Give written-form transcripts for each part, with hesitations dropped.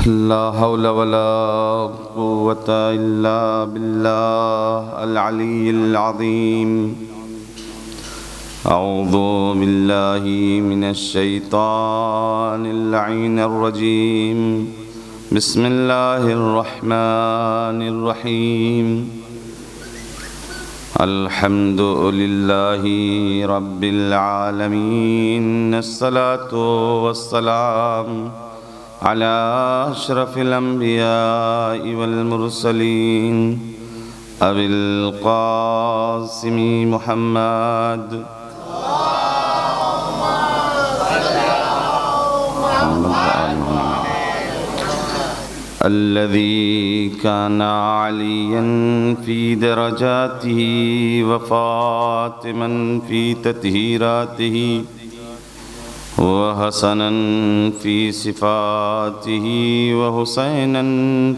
لا حول ولا قوة إلا بالله العلي العظيم. أعوذ بالله من الشيطان اللعين الرجيم. بسم الله الرحمن الرحيم. الحمد لله رب العالمين. الصلاة والسلام على أشرف الأنبياء والمرسلين أبي القاسم محمد الذي كان عليا في درجاته وفاطما في تطهيراته وحسنا في صفاته وحسينا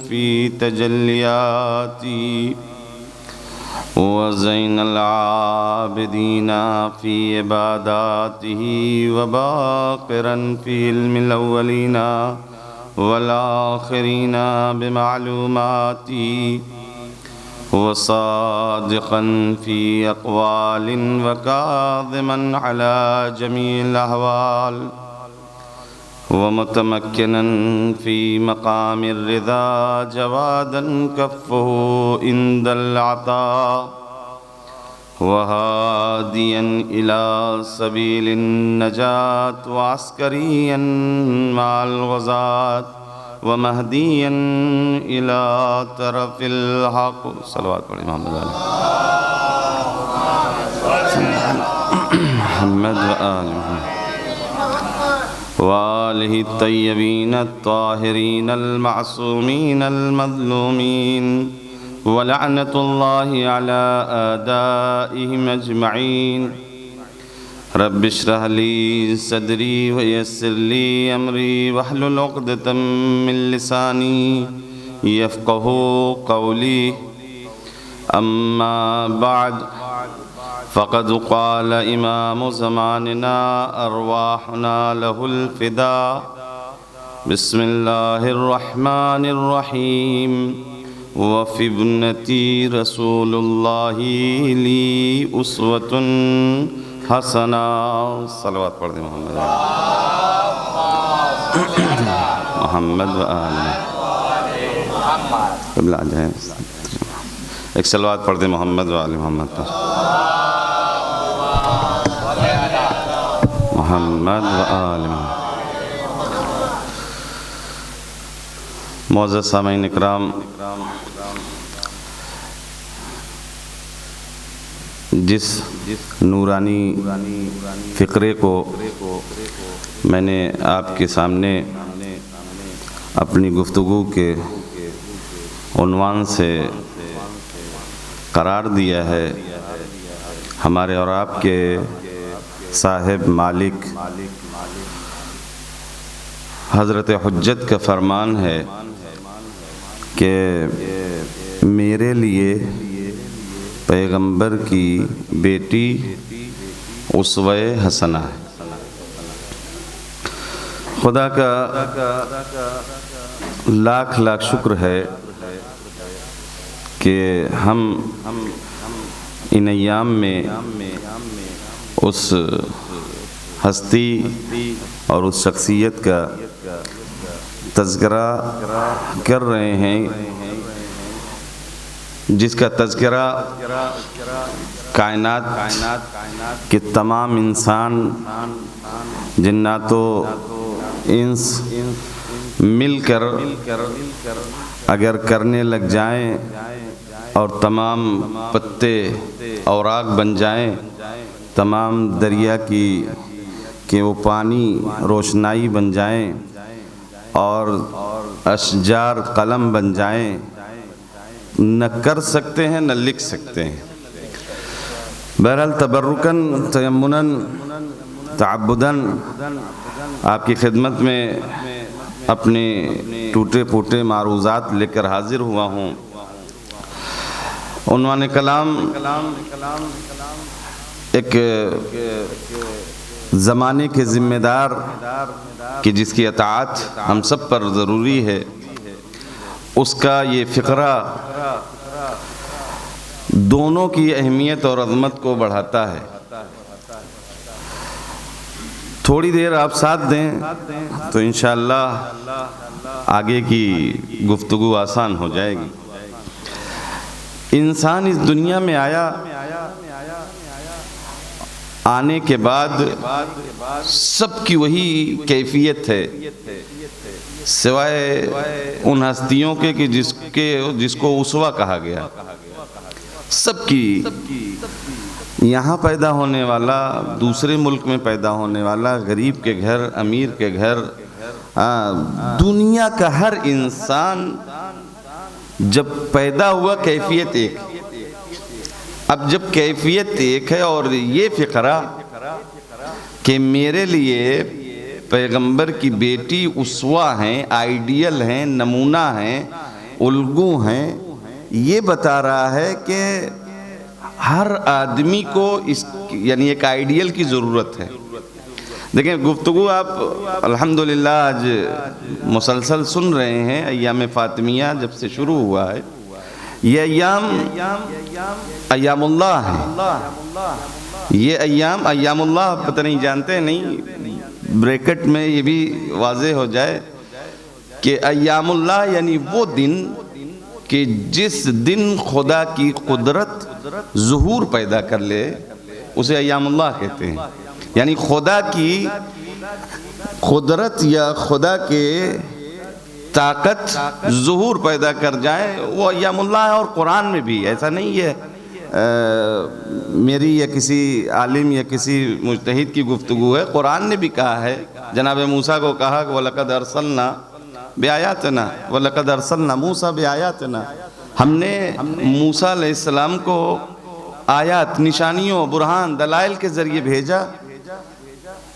في تجلياته وزين العابدين في عباداته وباقرا في علم الأولين والآخرين بمعلوماته وصادقا في أقوال وكاظما على جميع الأحوال ومتمكنا في مقام الرضا جوادا كفه عند العطاء وهاديا إلى سبيل النجاة وعسكريا مع الغزاة ومهديا إلى طرف الحق. صلوات پڑھیں محمد وآل محمد وآلہ الطیبین الطاہرین المعصومین المظلومین ولعنۃ اللہ علی اعدائہم اجمعین. رب اشرح لي صدري ويسر لي أمري واحلل عقدة من لساني يفقهوا قولي. أما بعد فقد قال إمام زماننا أرواحنا له الفداء. بسم الله الرحمن الرحيم. وفي ابنتي رسول الله لي أسوة حسنا. صلوات پڑھ دیں محمد محمد و آل قبل آ جائیں. ایک صلوات پڑھ دیں محمد و آل محمد پر. محمد و آل محمد. معزز سامعین اکرام، جس نورانی فقرے کو میں نے آپ کے سامنے اپنی گفتگو کے عنوان سے قرار دیا ہے، ہمارے اور آپ کے صاحب مالک حضرت حجت کا فرمان ہے کہ میرے لیے پیغمبر کی بیٹی اسوہ حسنہ ہے. خدا کا لاکھ لاکھ شکر ہے کہ ہم ان ایام میں اس ہستی اور اس شخصیت کا تذکرہ کر رہے ہیں جس کا تذکرہ کائنات کے تمام انسان، جنات و انس مل کر اگر کرنے لگ جائیں اور تمام پتے اوراق بن جائیں، تمام دریا کہ وہ پانی روشنائی بن جائیں اور اشجار قلم بن جائیں، نہ کر سکتے ہیں نہ لکھ سکتے ہیں. بہرحال تبرکاً، تیمناً، تعبداً آپ کی خدمت میں اپنے ٹوٹے پھوٹے معروضات لے کر حاضر ہوا ہوں. عنوان کلام ایک زمانے کے ذمہ دار کہ جس کی اطاعت ہم سب پر ضروری ہے، اس کا یہ فقرہ دونوں کی اہمیت اور عظمت کو بڑھاتا ہے۔ تھوڑی دیر آپ ساتھ دیں تو انشاءاللہ آگے کی گفتگو آسان ہو جائے گی۔ انسان اس دنیا میں آیا، آنے کے بعد سب کی وہی کیفیت ہے، سوائے ان ہستیوں کے کہ جس کو اسوہ کہا گیا۔ سب کی، یہاں پیدا ہونے والا، دوسرے ملک میں پیدا ہونے والا، غریب کے گھر، امیر کے گھر، دنیا کا ہر انسان جب پیدا ہوا کیفیت ایک۔ اب جب کیفیت ایک ہے اور یہ فقرہ کہ میرے لیے پیغمبر کی بیٹی اسوہ ہیں، آئیڈیل ہیں، نمونہ ہیں، الگو ہیں، یہ بتا رہا ہے کہ ہر آدمی کو اس یعنی ایک آئیڈیل کی ضرورت ہے۔ دیکھیں گفتگو آپ الحمدللہ آج مسلسل سن رہے ہیں، ایام فاطمیہ جب سے شروع ہوا ہے، یہ ایام اللہ ہیں۔ یہ ایام اللہ پتہ نہیں جانتے نہیں، بریکٹ میں یہ بھی واضح ہو جائے کہ ایام اللہ یعنی وہ دن کہ جس دن خدا کی قدرت ظہور پیدا کر لے، اسے ایام اللہ کہتے ہیں۔ یعنی خدا کی قدرت یا خدا کے طاقت ظہور پیدا کر جائے، وہ ایام اللہ ہے۔ اور قرآن میں بھی ایسا نہیں ہے میری یا کسی عالم یا کسی مجتہد کی گفتگو ہے، قرآن نے بھی کہا ہے، جناب موسیٰ کو کہا کہ وَلَقَدْ أَرْسَلْنَا بِآيَاتِنَا وَلَقَدْ أَرْسَلْنَا مُوسَىٰ بِآيَاتِنَا، ہم نے موسیٰ علیہ السلام کو آیات، نشانیوں، برہان، دلائل کے ذریعے بھیجا۔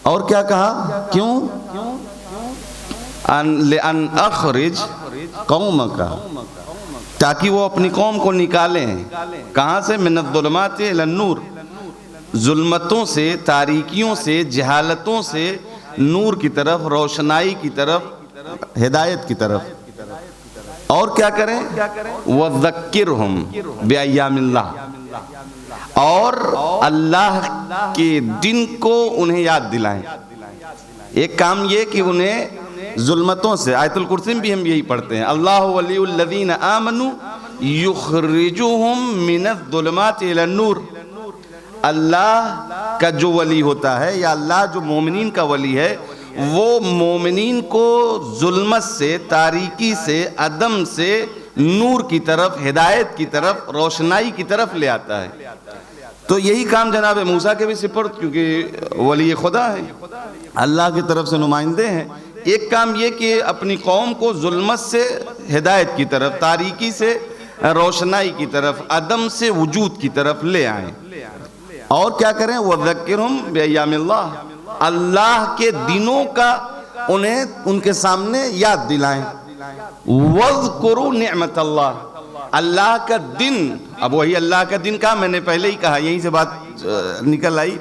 اور کیا کہا؟ کیوں؟ لِأَنْ أَخْرِجْ قَوْمَكَ، تاکہ وہ اپنی قوم کو نکالیں۔ کہاں سے؟ مِنَ الظُّلُمَاتِ إِلَى النُّورِ، ظلمتوں سے، تاریکیوں سے، جہالتوں سے نور کی طرف، روشنائی کی طرف، ہدایت کی طرف۔ اور کیا کریں؟ وَذَكِّرْهُمْ بِأَيَّامِ اللَّهِ، اور اللہ کے دن کو انہیں یاد دلائیں۔ ایک کام یہ کہ انہیں ظلمتوں سے، آیت الکرسی میں بھی ہم یہی پڑھتے ہیں، اللہ ولی الذین آمنوا یخرجوہم من الظلمات الی النور۔ اللہ کا جو ولی ہوتا ہے یا اللہ جو مومنین کا ولی ہے، وہ مومنین کو ظلمت سے، تاریکی سے، عدم سے نور کی طرف، ہدایت کی طرف، روشنائی کی طرف لے آتا ہے۔ تو یہی کام جناب موسیٰ کے بھی سپرد، کیونکہ ولی خدا ہے، اللہ کی طرف سے نمائندے ہیں۔ ایک کام یہ کہ اپنی قوم کو ظلمت سے ہدایت کی طرف، تاریکی سے روشنائی کی طرف، عدم سے وجود کی طرف لے آئیں۔ اور کیا کریں؟ وَذَكِّرْهُمْ بِأَيَّامِ اللَّهِ، اللہ کے دنوں کا انہیں ان کے سامنے یاد دلائیں۔ وَاذْكُرُوا نِعْمَةَ اللَّهِ، اللہ کا دن، اب وہی اللہ کا دن کہا، میں نے پہلے ہی کہا، یہیں سے بات نکل آئی۔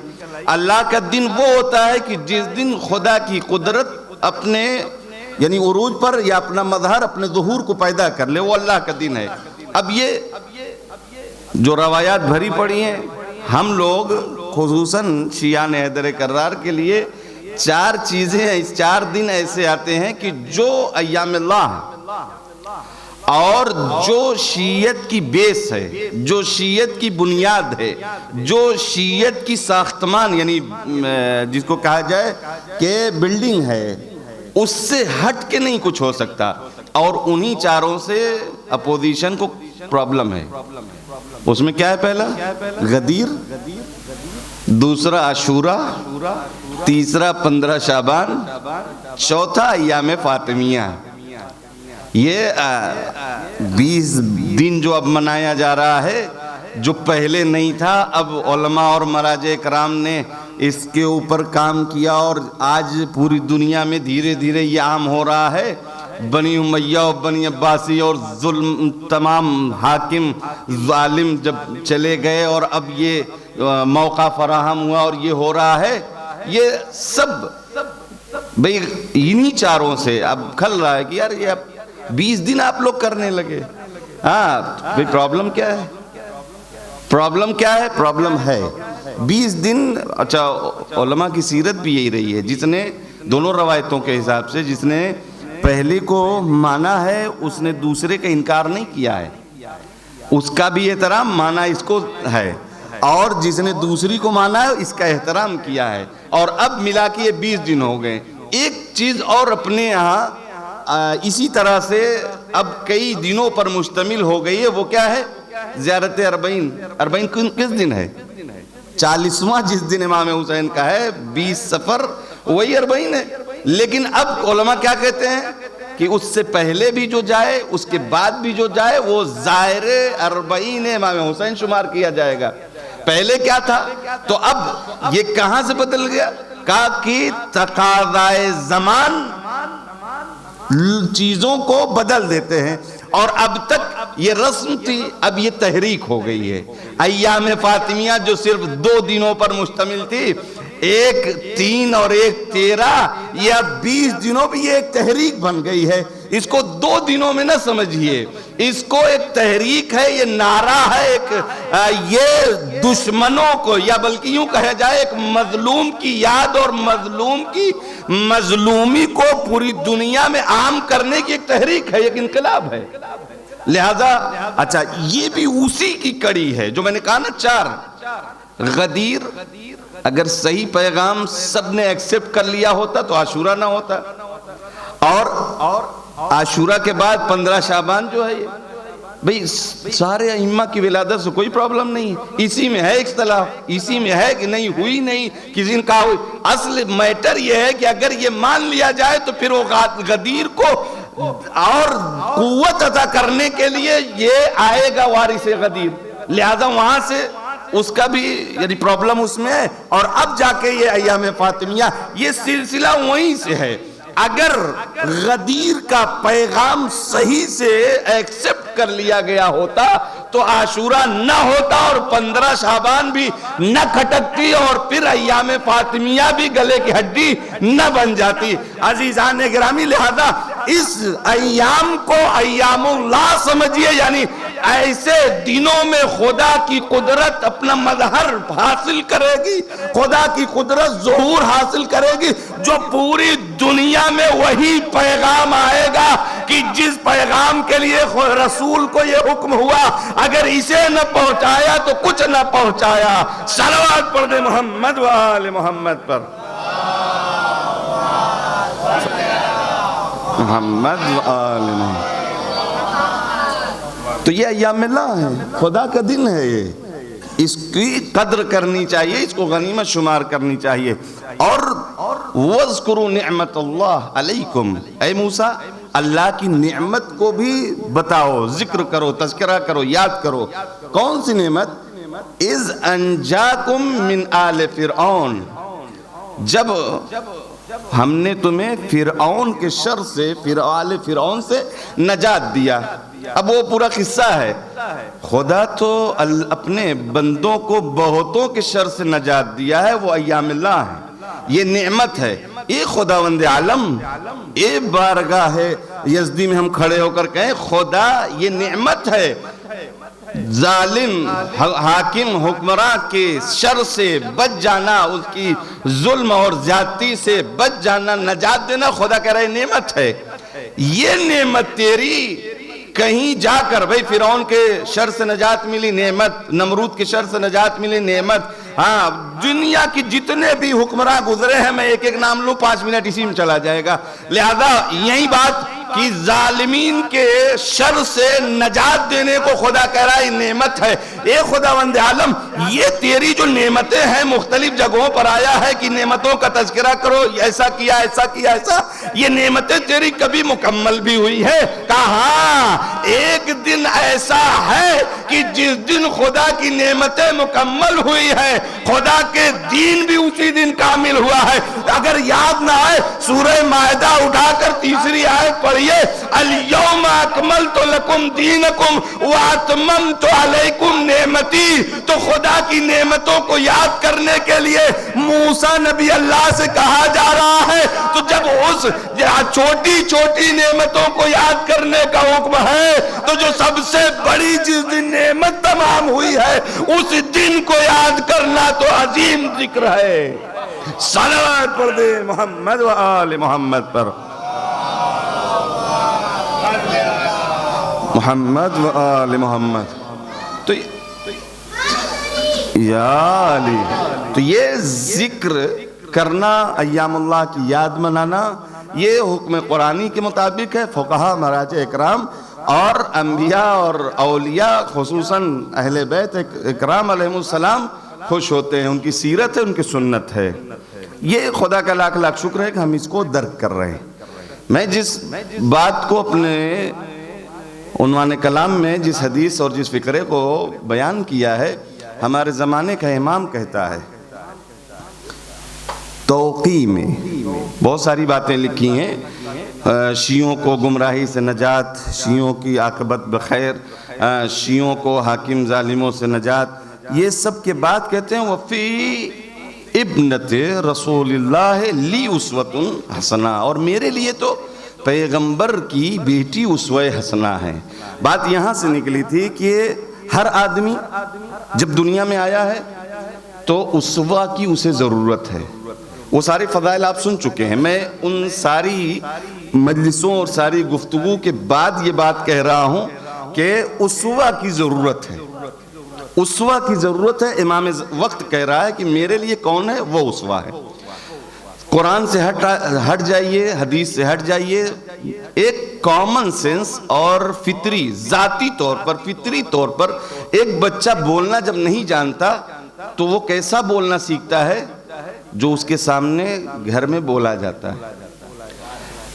اللہ کا دن وہ ہوتا ہے کہ جس دن خدا کی قدرت اپنے یعنی عروج پر یا اپنا مظہر، اپنے ظہور کو پیدا کر لے، وہ اللہ کا دن ہے۔ اب یہ جو روایات بھری پڑی ہیں، ہم لوگ خصوصاً شیعان حیدر کرار کے لیے 4 چیزیں، اس 4 دن ایسے آتے ہیں کہ جو ایام اللہ اور جو شیعت کی بیس ہے، جو شیعت کی بنیاد ہے، جو شیعت کی ساختمان یعنی جس کو کہا جائے کہ بلڈنگ ہے، اس سے ہٹ کے نہیں کچھ ہو سکتا۔ اور انہی 4 سے اپوزیشن کو پرابلم ہے۔ اس میں کیا ہے؟ پہلا غدیر، دوسرا عاشورہ، تیسرا 15 شعبان، چوتھا ایام فاطمیہ۔ یہ 20 دن جو اب منایا جا رہا ہے، جو پہلے نہیں تھا، اب علماء اور مراجع کرام نے اس کے اوپر کام کیا اور آج پوری دنیا میں دھیرے دھیرے یہ عام ہو رہا ہے۔ بنی امیہ اور بنی عباسی اور ظلم، تمام حاکم ظالم جب چلے گئے اور اب یہ موقع فراہم ہوا اور یہ ہو رہا ہے، یہ سب بھئی انہی 4 سے اب کھل رہا ہے کہ یار یہ 20 دن آپ لوگ کرنے لگے. ہاں بھئی پرابلم کیا ہے؟ پرابلم کیا ہے؟ پرابلم ہے 20 دن. اچھا علماء کی سیرت بھی یہی رہی ہے, جس نے دونوں روایتوں کے حساب سے جس نے پہلے کو مانا ہے اس نے دوسرے کا انکار نہیں کیا ہے, اس کا بھی احترام مانا اس کو ہے, اور جس نے دوسری کو مانا ہے اس کا احترام کیا ہے. اور اب ملا کے یہ 20 دن ہو گئے. ایک چیز اور اپنے یہاں اسی طرح سے اب کئی دنوں پر مشتمل ہو گئی ہے, وہ کیا ہے؟ زیارت اربعین. اربعین کس دن ہے؟ 40واں جس دن امام حسین کا ہے 20 صفر, وہی اربعین ہے. لیکن اب علماء کیا کہتے ہیں کہ اس سے پہلے بھی جو جائے اس کے بعد بھی جو جائے وہ زائر اربعین امام حسین شمار کیا جائے گا. پہلے کیا تھا؟ تو اب یہ کہاں سے بدل گیا؟ کہا کہ تقاضائے زمان چیزوں کو بدل دیتے ہیں, اور اب تک یہ رسم تھی, اب یہ تحریک ہو گئی ہے. ایام فاطمیہ جو صرف 2 دنوں پر مشتمل تھی, ایک 3 اور ایک 13 یا 20 دنوں پہ, یہ ایک تحریک بن گئی ہے. اس کو 2 دنوں میں نہ سمجھیے, اس کو ایک تحریک ہے, یہ نعرہ ہے, ایک یہ دشمنوں کو, یا بلکہ یوں کہا جائے ایک مظلوم کی یاد اور مظلوم کی مظلومی کو پوری دنیا میں عام کرنے کی ایک تحریک ہے, ایک انقلاب ہے. لہذا اچھا یہ بھی اسی کی کڑی ہے جو میں نے کہا نا 4. غدیر اگر صحیح پیغام سب نے ایکسپٹ کر لیا ہوتا تو عاشورہ نہ ہوتا, اور عاشورہ کے بعد 15 شعبان جو ہے, بھئی سارے ائمہ کی ولادت سے کوئی پرابلم نہیں, اسی میں ہے اختلاف, اسی میں ہے کہ نہیں ہوئی نہیں, کسی نے کہا ہوئی. اصل میٹر یہ ہے کہ اگر یہ مان لیا جائے تو پھر وہ غدیر کو اور قوت عطا کرنے کے لیے یہ آئے گا وارث غدیر. لہذا وہاں سے اس کا بھی یعنی پرابلم اس میں ہے. اور اب جا کے یہ ایام فاطمیہ یہ سلسلہ وہیں سے ہے. اگر غدیر کا پیغام صحیح سے ایکسپٹ کر لیا گیا ہوتا تو عاشورہ نہ ہوتا اور 15 شعبان بھی نہ کھٹکتی, اور پھر ایام فاطمیہ بھی گلے کی ہڈی نہ بن جاتی. عزیزان گرامی, لہذا اس ایام کو ایام اللہ سمجھیے, یعنی ایسے دنوں میں خدا کی قدرت اپنا مظہر حاصل کرے گی, خدا کی قدرت ظہور حاصل کرے گی, جو پوری دنیا میں وہی پیغام آئے گا کہ جس پیغام کے لیے رسول کو یہ حکم ہوا, اگر اسے نہ پہنچایا تو کچھ نہ پہنچایا. صلوات پڑھ دے محمد و آل محمد پر. محمد و آل محمد. تو یہ ایام اللہ ہے, خدا کا دن ہے, یہ اس کی قدر کرنی چاہیے, اس کو غنیمت شمار کرنی چاہیے. اور وَاذْكُرُوا نِعْمَةَ اللَّهِ عَلَيْكُمْ, اے موسیٰ اللہ کی نعمت کو بھی بتاؤ, ذکر کرو, تذکرہ کرو, یاد کرو. کون سی نعمت؟ اِذْ أَنْجَاكُمْ مِنْ آلِ فِرْعَوْنَ, جب ہم نے تمہیں فرعون کے شر سے, آل فرعون سے نجات دیا. اب وہ پورا قصہ ہے. خدا تو اپنے بندوں کو بہتوں کے شر سے نجات دیا ہے, وہ ایام اللہ ہے, یہ نعمت ہے. اے خداوند عالم, اے بارگاہ یزدی میں ہم کھڑے ہو کر کہیں خدا یہ نعمت ہے. ظالم حاکم حکمراں کے شر سے بچ جانا, اس کی ظلم اور زیادتی سے بچ جانا, نجات دینا, خدا کہہ رہے نعمت ہے. یہ نعمت تیری کہیں جا کر, بھئی فرعون کے شر سے نجات ملی, نعمت, نمرود کے شر سے نجات ملی, نعمت. ہاں دنیا کی جتنے بھی حکمراں گزرے ہیں, میں ایک ایک نام لوں, 5 منٹ اسی میں چلا جائے گا. لہذا یہی بات کہ ظالمین کے شر سے نجات دینے کو خدا کہہ رہا ہے نعمت ہے. اے خداوند عالم, یہ تیری جو نعمتیں ہیں, مختلف جگہوں پر آیا ہے کہ نعمتوں کا تذکرہ کرو, ایسا کیا, ایسا کیا, ایسا. یہ نعمتیں تیری کبھی مکمل بھی ہوئی ہے؟ کہاں ایک دن ایسا ہے کہ جس دن خدا کی نعمتیں مکمل ہوئی ہے, خدا کے دین بھی اسی دن کامل ہوا ہے. اگر یاد نہ آئے, سورہ مائدہ اٹھا کر 3 آیت پڑھی پڑھیے الیوم اکملت لکم دینکم واتممت علیکم نعمتی. تو خدا کی نعمتوں کو یاد کرنے کے لیے موسیٰ نبی اللہ سے کہا جا رہا ہے. تو جب اس چھوٹی چھوٹی نعمتوں کو یاد کرنے کا حکم ہے تو جو سب سے بڑی جس دن نعمت تمام ہوئی ہے اس دن کو یاد کرنا تو عظیم ذکر ہے. صلوات پڑھ دے محمد و آل محمد پر. محمد و آل محمد. تو یا علی، تو یہ ذکر کرنا، ایام اللہ کی یاد منانا، یہ حکم قرآنی کے مطابق ہے. فقہا، مراجع اکرام اور انبیاء اور اولیاء خصوصاً اہل بیت اکرام علیہ السلام خوش ہوتے ہیں. ان کی سیرت ہے، ان کی سنت ہے. یہ خدا کا لاکھ لاکھ شکر ہے کہ ہم اس کو درک کر رہے ہیں. میں جس بات کو اپنے عنوان کلام میں، جس حدیث اور جس فقرے کو بیان کیا ہے، ہمارے زمانے کا امام کہتا ہے توقی میں بہت ساری باتیں لکھی ہیں. شیعوں کو گمراہی سے نجات، شیعوں کی عاقبت بخیر، شیعوں کو حاکم ظالموں سے نجات، یہ سب کے بعد کہتے ہیں وفی ابنت رسول اللہ لی اسوۃ حسنہ، اور میرے لیے تو پیغمبر کی بیٹی اسوہ حسنہ ہے. بات یہاں سے نکلی تھی کہ ہر آدمی جب دنیا میں آیا ہے تو اسوہ کی اسے ضرورت ہے. وہ سارے فضائل آپ سن چکے ہیں. میں ان ساری مجلسوں اور ساری گفتگو کے بعد یہ بات کہہ رہا ہوں کہ اسوہ کی ضرورت ہے. اسوہ کی ضرورت ہے. امام وقت کہہ رہا ہے کہ میرے لیے کون ہے؟ وہ اسوہ ہے. قرآن سے ہٹ جائیے، حدیث سے ہٹ جائیے. ایک کامن سینس اور فطری، ذاتی طور پر، فطری طور پر ایک بچہ بولنا جب نہیں جانتا تو وہ کیسا بولنا سیکھتا ہے؟ جو اس کے سامنے گھر میں بولا جاتا ہے.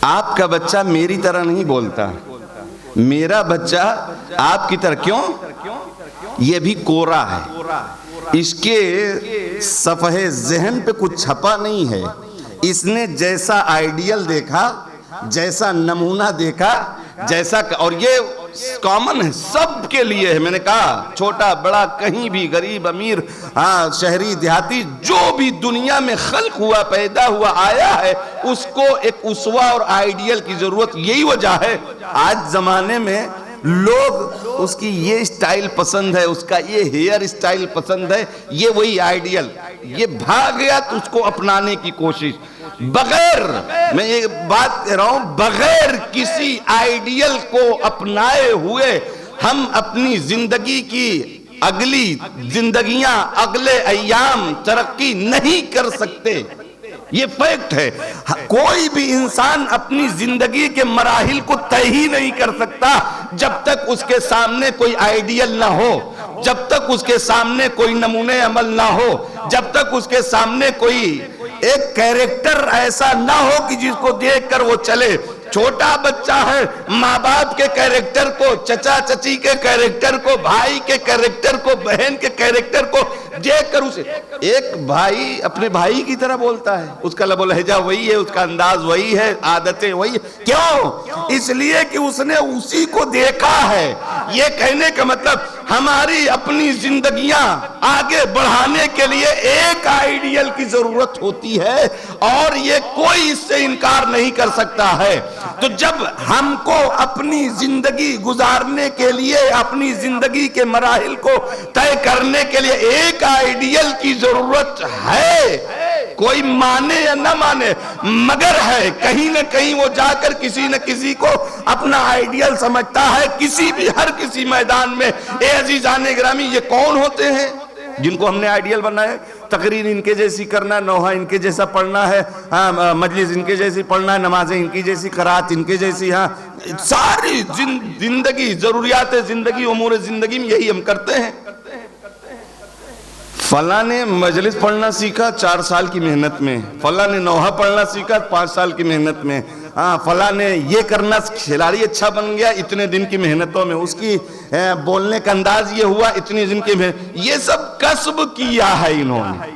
آپ کا بچہ میری طرح نہیں بولتا، میرا بچہ آپ کی طرح. کیوں؟ یہ بھی کورا ہے، اس کے صفحے ذہن پہ کچھ چھپا نہیں ہے. اس نے جیسا آئیڈیل دیکھا، جیسا نمونہ دیکھا، جیسا، اور یہ کامن ہے، سب کے لیے ہے. میں نے کہا چھوٹا بڑا، کہیں بھی، غریب امیر، شہری دیہاتی، جو بھی دنیا میں خلق ہوا، پیدا ہوا، آیا ہے، اس کو ایک اسوہ اور آئیڈیل کی ضرورت. یہی وجہ ہے آج زمانے میں لوگ اس کی یہ اسٹائل پسند ہے، اس کا یہ ہیئر اسٹائل پسند ہے، یہ وہی آئیڈیل. یہ بھاگ گیا تو اس کو اپنانے کی کوشش، بغیر، میں یہ بات کہہ رہا ہوں، بغیر کسی آئیڈیل کو اپنائے ہوئے ہم اپنی زندگی کی اگلی زندگیاں، اگلے ایام ترقی نہیں کر سکتے. یہ فیکٹ ہے. کوئی بھی انسان اپنی زندگی کے مراحل کو طے ہی نہیں کر سکتا جب تک اس کے سامنے کوئی آئیڈیل نہ ہو، جب تک اس کے سامنے کوئی نمونے عمل نہ ہو، جب تک اس کے سامنے کوئی ایک کیریکٹر ایسا نہ ہو کہ جس کو دیکھ کر وہ چلے. چھوٹا بچہ ہے، ماں باپ کے کیریکٹر کو، چچا چچی کے کیریکٹر کو، بھائی کے کیریکٹر کو، بہن کے کیریکٹر کو دیکھ کر اسے، ایک بھائی اپنے بھائی کی طرح بولتا ہے، اس کا لب و لہجہ وہی ہے، اس کا انداز وہی ہے، عادتیں وہی ہے. کیوں؟ اس لیے کہ اس نے اسی کو دیکھا ہے. یہ کہنے کا مطلب ہماری اپنی زندگیاں آگے بڑھانے کے لیے ایک آئیڈیل کی ضرورت ہوتی ہے اور یہ کوئی اس سے انکار نہیں کر سکتا ہے. تو جب ہم کو اپنی زندگی گزارنے کے لیے، اپنی زندگی کے مراحل کو طے کرنے کے لیے ایک آئیڈیل کی ضرورت ہے، کوئی مانے یا نہ مانے مگر ہے، کہیں نہ کہیں وہ جا کر کسی نہ کسی کو اپنا آئیڈیل سمجھتا ہے. کسی بھی، ہر کسی میدان میں. اے عزیزان گرامی، یہ کون ہوتے ہیں جن کو ہم نے آئیڈیل بنایا؟ تقریر ان کے جیسی کرنا، نوحہ ان کے جیسا پڑھنا ہے، مجلس ان کے جیسی پڑھنا ہے، نمازیں ان کی جیسی، قرات ان کے جیسی. ساری زندگی، ضروریات زندگی، امور زندگی میں یہی ہم کرتے ہیں. فلاں نے مجلس پڑھنا سیکھا 4 سال کی محنت میں، فلاں نے نوحہ پڑھنا سیکھا 5 سال کی محنت میں، فلاں نے یہ کرنا، کھلاڑی اچھا بن گیا اتنے دن کی محنتوں میں، اس کی بولنے کا انداز یہ ہوا اتنے دن کی محنت. یہ سب کسب کیا ہے انہوں نے،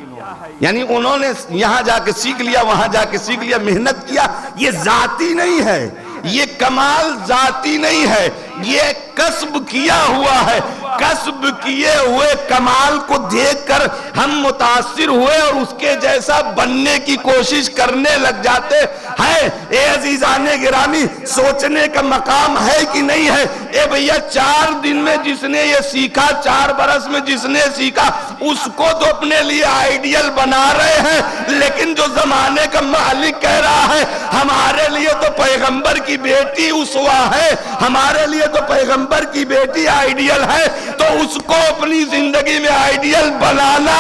یعنی انہوں نے یہاں جا کے سیکھ لیا، وہاں جا کے سیکھ لیا، محنت کیا. یہ ذاتی نہیں ہے، یہ کمال ذاتی نہیں ہے، یہ کسب کیا ہوا ہے۔ کسب کیے ہوئے کمال کو دیکھ کر ہم متاثر ہوئے اور اس کے جیسا بننے کی کوشش کرنے لگ جاتے ہیں۔ اے عزیزان گرامی، سوچنے کا مقام ہے کہ نہیں ہے؟ اے بھیا 4 دن میں جس نے یہ سیکھا، 4 برس میں جس نے سیکھا، اس کو تو اپنے لیے آئیڈیل بنا رہے ہیں، لیکن جو زمانے کا مالک کہہ رہا ہے ہمارے لیے تو پیغمبر کی بیٹی اسوہ ہے، ہمارے لیے تو پیغمبر کی بیٹی آئیڈیل ہے، تو اس کو اپنی زندگی میں آئیڈیل بنانا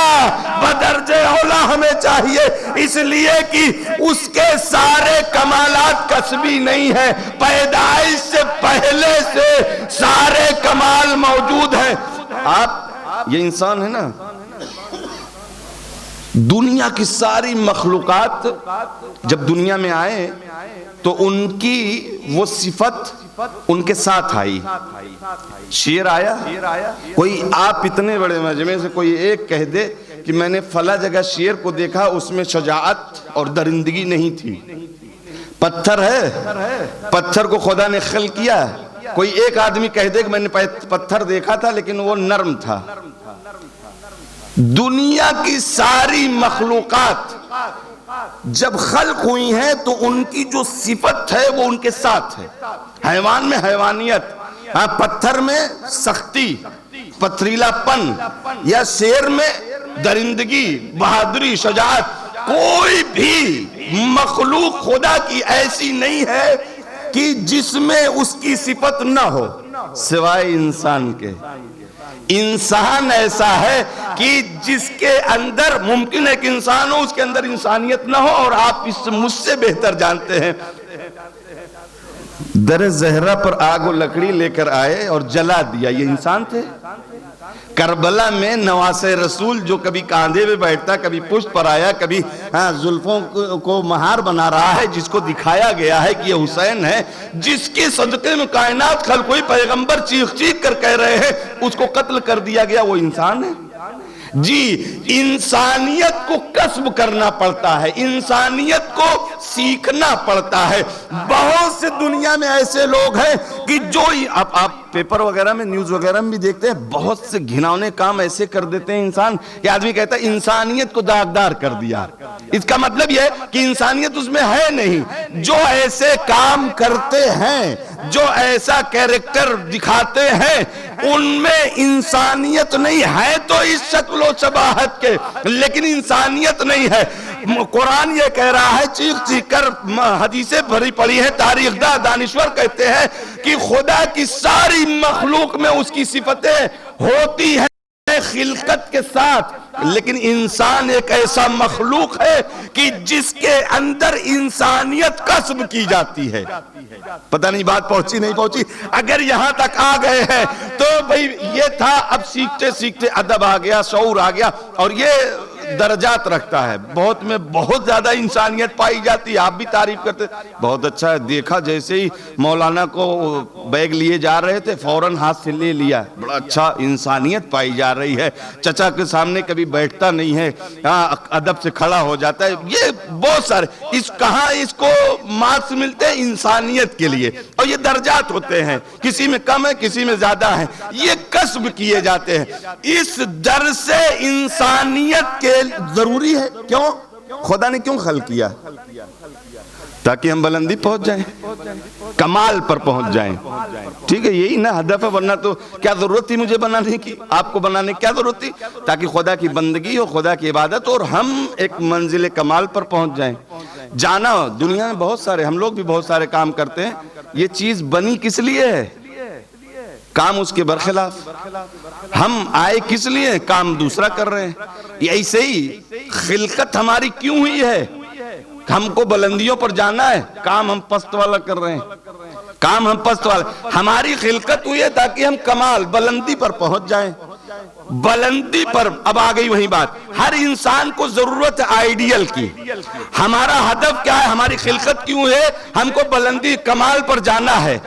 بدرجہ اولا ہمیں چاہیے، اس لیے کہ اس کے سارے کمالات کسبی نہیں ہیں، پیدائش سے پہلے سے سارے کمال موجود ہیں۔ آپ یہ انسان ہے نا، دنیا کی ساری مخلوقات جب دنیا میں آئے تو ان کی وہ صفت ان کے ساتھ آئی۔ شیر آیا، کوئی آپ اتنے بڑے مجمع سے کوئی ایک کہہ دے کہ میں نے فلاں جگہ شیر کو دیکھا، اس میں شجاعت اور درندگی نہیں تھی۔ پتھر ہے، پتھر کو خدا نے خلق کیا ہے، کوئی ایک آدمی کہہ دے کہ میں نے پتھر دیکھا تھا لیکن وہ نرم تھا۔ دنیا کی ساری مخلوقات جب خلق ہوئی ہیں تو ان کی جو صفت ہے وہ ان کے ساتھ ہے۔ حیوان میں حیوانیت، پتھر میں سختی، پتھریلا پن، یا شیر میں درندگی، بہادری، شجاعت۔ کوئی بھی مخلوق خدا کی ایسی نہیں ہے کہ جس میں اس کی صفت نہ ہو، سوائے انسان کے۔ انسان ایسا ہے کہ جس کے اندر ممکن ہے کہ انسان ہو، اس کے اندر انسانیت نہ ہو، اور آپ اس مجھ سے بہتر جانتے ہیں۔ در زہرہ پر آگ و لکڑی لے کر آئے اور جلا دیا، یہ انسان تھے۔ کربلا میں نواس رسول جو کبھی کاندھے پہ بیٹھتا، کبھی پشت پر آیا، کبھی زلفوں کو مہار بنا رہا ہے، جس کو دکھایا گیا ہے کہ یہ حسین ہے، جس کے صدقے میں کائنات خلق ہوئی، پیغمبر چیخ چیخ کر کہہ رہے ہیں اس کو قتل کر دیا گیا، وہ انسان ہے۔ جی، انسانیت کو کسب کرنا پڑتا ہے، انسانیت کو سیکھنا پڑتا ہے۔ بہت سے دنیا میں ایسے لوگ ہیں کہ جو آپ پیپر وغیرہ میں، نیوز وغیرہ میں بھی دیکھتے ہیں، بہت سے گھناؤنے کام ایسے کر دیتے ہیں انسان کہ آدمی کہتا ہے انسانیت کو داغدار کر دیا۔ اس کا مطلب یہ ہے کہ انسانیت اس میں ہے نہیں۔ جو ایسے کام کرتے ہیں، جو ایسا کیریکٹر دکھاتے ہیں، ان میں انسانیت نہیں ہے، تو اس شکل و شباہت کے، لیکن انسانیت نہیں ہے۔ قرآن یہ کہہ رہا ہے، چیخ چیخ کر حدیثیں بھری پڑی ہیں، تاریخ داں دانشور کہتے ہیں کہ خدا کی ساری مخلوق میں اس کی صفتیں ہوتی ہیں خلقت کے ساتھ، لیکن انسان ایک ایسا مخلوق ہے کہ جس کے اندر انسانیت کسب کی جاتی ہے۔ پتہ نہیں بات پہنچی نہیں پہنچی؟ اگر یہاں تک آ گئے ہیں تو بھئی یہ تھا، اب سیکھتے سیکھتے ادب آ گیا، شعور آ گیا، اور یہ درجات رکھتا ہے۔ بہت میں بہت زیادہ انسانیت پائی جاتی ہے، آپ بھی تعریف کرتے، بہت اچھا ہے، دیکھا جیسے ہی مولانا کو بیگ لیے جا رہے تھے فوراً ہاتھ سے لے لیا، بڑا اچھا انسانیت پائی جا رہی ہے۔ چچا کے سامنے کبھی بیٹھتا نہیں ہے، ادب سے کھڑا ہو جاتا ہے۔ یہ بہت سارے کہاں اس کو مارکس ملتے ہیں انسانیت کے لیے، اور یہ درجات ہوتے ہیں، کسی میں کم ہے، کسی میں زیادہ ہے، یہ کسب کیے جاتے ہیں۔ اس در سے انسانیت کے ضروری ہے۔ کیوں؟ خدا نے کیوں خلق کیا؟ تاکہ ہم بلندی پہنچ جائیں، کمال پر پہنچ جائیں۔ ٹھیک ہے، یہی نا ہدف ہے، ورنہ تو کیا ضرورت تھی مجھے بنانے کی، آپ کو بنانے کی کیا ضرورت تھی؟ تاکہ خدا کی بندگی ہو، خدا کی عبادت ہو، اور ہم ایک منزل کمال پر پہنچ جائیں۔ جانا دنیا میں بہت سارے، ہم لوگ بھی بہت سارے کام کرتے ہیں، یہ چیز بنی کس لیے ہے؟ کام اس کے برخلاف۔ ہم آئے کس لیے؟ کام دوسرا کر رہے ہیں۔ ایسے ہی خلقت ہماری کیوں ہوئی ہے؟ ہم کو بلندیوں پر جانا ہے، کام ہم پست والا کر رہے ہیں، کام ہم پست والا۔ ہماری خلقت ہوئی ہے تاکہ ہم کمال، بلندی پر پہنچ جائیں۔ بلندی پر اب آ گئی وہی بات، ہر انسان کو ضرورت ہے آئیڈیل کی۔ ہمارا ہدف کیا ہے؟ ہماری خلقت کیوں ہے؟ ہم کو بلندی، کمال پر جانا ہے۔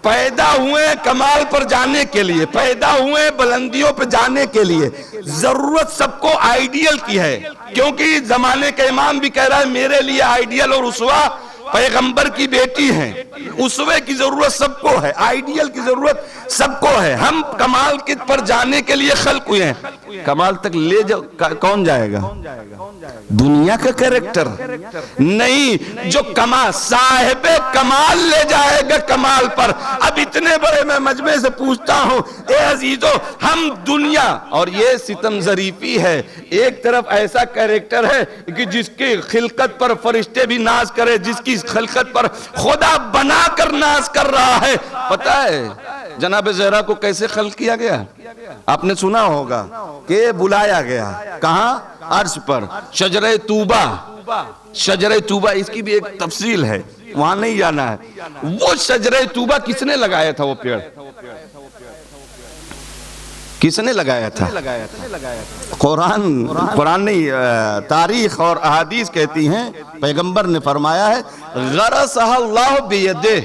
پیدا ہوئے کمال پر جانے کے لیے، پیدا ہوئے بلندیوں پہ جانے کے لیے۔ ضرورت سب کو آئیڈیل کی ہے، کیونکہ زمانے کا امام بھی کہہ رہا ہے میرے لیے آئیڈیل اور اسوہ پیغمبر کی بیٹی ہیں، اسوے کی ضرورت سب کو ہے، آئیڈیل کی ضرورت سب کو ہے. ہم کمال پر جانے کے لیے خلق ہوئے ہیں. کمال تک لے جاؤ کون جائے گا؟ دنیا کا کریکٹر نہیں، جو صاحب کمال لے جائے گا کمال پر. اب اتنے بڑے میں مجمع سے پوچھتا ہوں اے عزیزو، ہم دنیا، اور یہ ستم ظریفی ہے، ایک طرف ایسا کریکٹر ہے کہ جس کی خلقت پر فرشتے بھی ناز کرے، جس کی خلقت پر خدا بنا کر ناز کر رہا ہے. پتہ ہے جناب زہرا کو کیسے خلق کیا گیا؟ آپ نے سنا ہوگا کہ بلایا گیا کہاں؟ عرش پر. شجرہ طوبہ، شجرہ طوبہ اس کی بھی ایک تفصیل ہے، وہاں نہیں جانا ہے. وہ شجرہ طوبہ کس نے لگایا تھا؟ وہ پیڑ کس نے لگایا تھا؟ قرآن نہیں، تاریخ اور احادیث کہتی ہیں پیغمبر نے فرمایا ہے غرسہ اللہ بیدہ،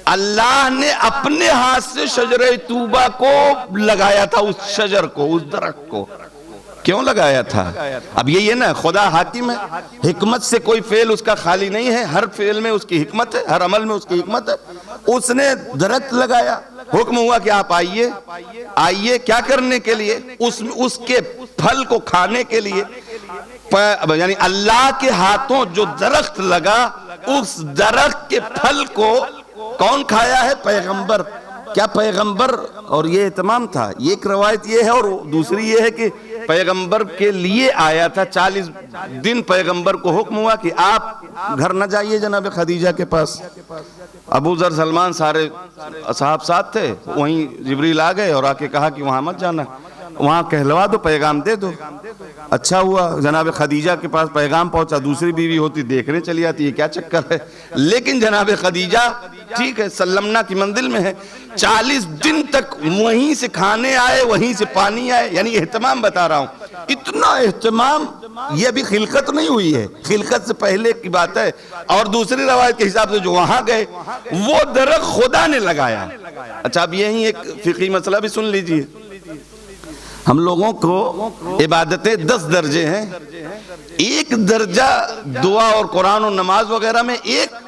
اللہ نے اپنے ہاتھ سے شجرہ طوبہ کو لگایا تھا، اس شجر کو، اس درخت کو. کیوں لگایا تھا؟ اب یہی ہے نا، خدا حاکم ہے، حکمت سے کوئی فعل اس کا خالی نہیں ہے، ہر فعل میں اس کی حکمت ہے، ہر عمل میں اس کی حکمت ہے. اس نے درخت لگایا، حکم ہوا کہ آپ آئیے. آئیے کیا کرنے کے لیے؟ اس کے پھل کو کھانے کے لیے. یعنی اللہ کے ہاتھوں جو درخت لگا، اس درخت کے پھل کو کون کھایا ہے؟ پیغمبر. کیا پیغمبر؟ اور یہ اہتمام تھا. ایک روایت یہ ہے، اور دوسری یہ ہے کہ پیغمبر کے لیے آیا تھا. 40 دن پیغمبر کو حکم ہوا کہ آپ گھر نہ جائیے جناب خدیجہ کے پاس. ابو ذر، سلمان، سارے اصحاب ساتھ تھے. وہیں جبریل آ گئے اور آ کے کہا کہ وہاں مت جانا، وہاں کہلوا دو، پیغام دے دو. اچھا ہوا جناب خدیجہ کے پاس پیغام پہنچا. دوسری بیوی ہوتی دیکھنے چلی آتی یہ کیا چکر ہے، لیکن جناب خدیجہ ٹھیک ہے سلمنا کی منزل میں ہے. 40 دن تک وہیں سے کھانے آئے، وہیں سے پانی آئے. یعنی اہتمام بتا رہا ہوں، اتنا اہتمام. یہ ابھی خلقت نہیں ہوئی ہے، خلقت سے پہلے کی بات ہے. اور دوسری روایت کے حساب سے جو وہاں گئے وہ درخت خدا نے لگایا. اچھا اب یہیں ایک فقہی مسئلہ بھی سن لیجئے. ہم لوگوں کو عبادتیں 10 درجے ہیں. ایک درجہ دعا اور قرآن و نماز وغیرہ میں،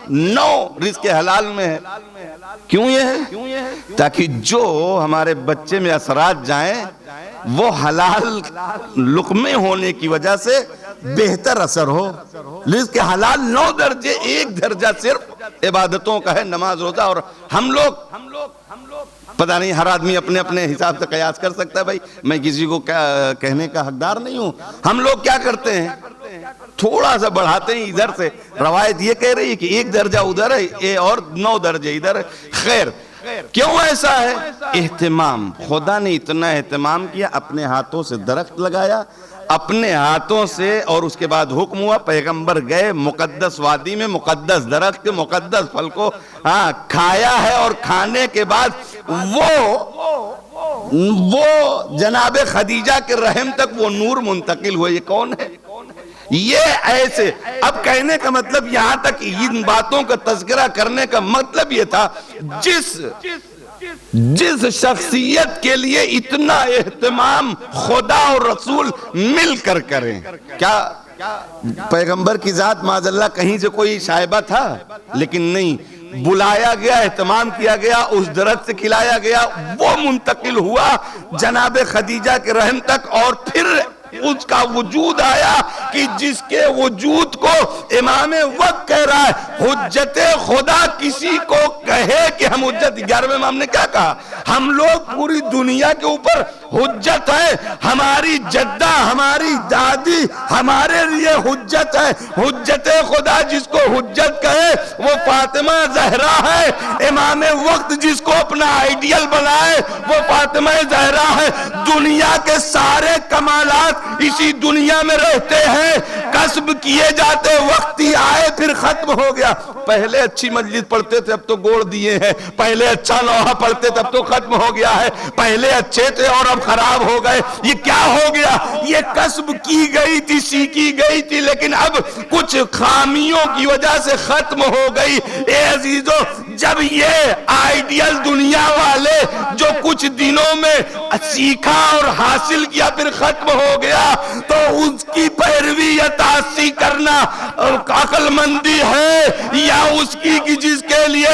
9 رزق حلال میں ہے. کیوں یہ ہے؟ تاکہ جو ہمارے بچے میں اثرات جائیں وہ حلال لقمے ہونے کی وجہ سے بہتر اثر ہو. رزق حلال 9 درجے، ایک درجہ صرف عبادتوں کا ہے، نماز روزہ. اور ہم لوگ پتہ نہیں، ہر آدمی اپنے اپنے حساب سے قیاس کر سکتا ہے. بھائی میں کسی کو کہنے کا حقدار نہیں ہوں. ہم لوگ کیا کرتے ہیں؟ تھوڑا سا بڑھاتے ہیں ادھر سے. روایت یہ کہہ رہی ہے کہ ایک درجہ ادھر ہے اور 9 درجے ادھر ہے. خیر کیوں ایسا ہے؟ اہتمام. خدا نے اتنا اہتمام کیا، اپنے ہاتھوں سے درخت لگایا، اپنے ہاتھوں سے. اور اس کے بعد حکم ہوا، پیغمبر گئے مقدس وادی میں، مقدس درخت کے مقدس پھل کو کھایا ہے. اور کھانے کے بعد وہ جناب خدیجہ کے رحم تک وہ نور منتقل ہوئے. یہ کون ہے؟ یہ ایسے. اب کہنے کا مطلب، یہاں تک ان باتوں کا تذکرہ کرنے کا مطلب یہ تھا، جس شخصیت کے لیے اتنا اہتمام خدا اور رسول مل کر کریں. کیا پیغمبر کی ذات معاذاللہ کہیں سے کوئی شائبہ تھا؟ لیکن نہیں، بلایا گیا، اہتمام کیا گیا، اس درخت سے کھلایا گیا، وہ منتقل ہوا جناب خدیجہ کے رحم تک. اور پھر اس کا وجود آیا کہ جس کے وجود کو امام وقت کہہ رہا ہے حجت خدا کسی کو کہے کہ ہم حجت. 11ویں امام نے کیا کہا؟ ہم لوگ پوری دنیا کے اوپر حجت ہے. ہماری جدہ، ہماری دادی ہمارے لیے حجت ہے. حجت خدا جس کو حجت کہے وہ فاطمہ زہرا ہے. امام وقت جس کو اپنا آئیڈیل بنائے وہ فاطمہ زہرا ہے. دنیا کے سارے کمالات اسی دنیا میں رہتے ہیں، کسب کیے جاتے، وقتی آئے پھر ختم ہو گیا. پہلے اچھی مجلس پڑھتے تھے اب تو گوڑ دیے ہیں. پہلے اچھا لوحہ پڑھتے تھے اب تو ختم ہو گیا ہے. پہلے اچھے تھے اور اب خراب ہو گئے. یہ کیا ہو گیا؟ یہ کسب کی گئی تھی، سیکھی گئی تھی، لیکن اب کچھ خامیوں کی وجہ سے ختم ہو گئی. اے عزیزو، جب یہ آئیڈیل دنیا والے جو کچھ دنوں میں سیکھا اور حاصل کیا پھر ختم ہو گیا، گیا تو اس کی پیروی یا تاسی کرنا عقل مندی ہے، یا اس کی جس کے لیے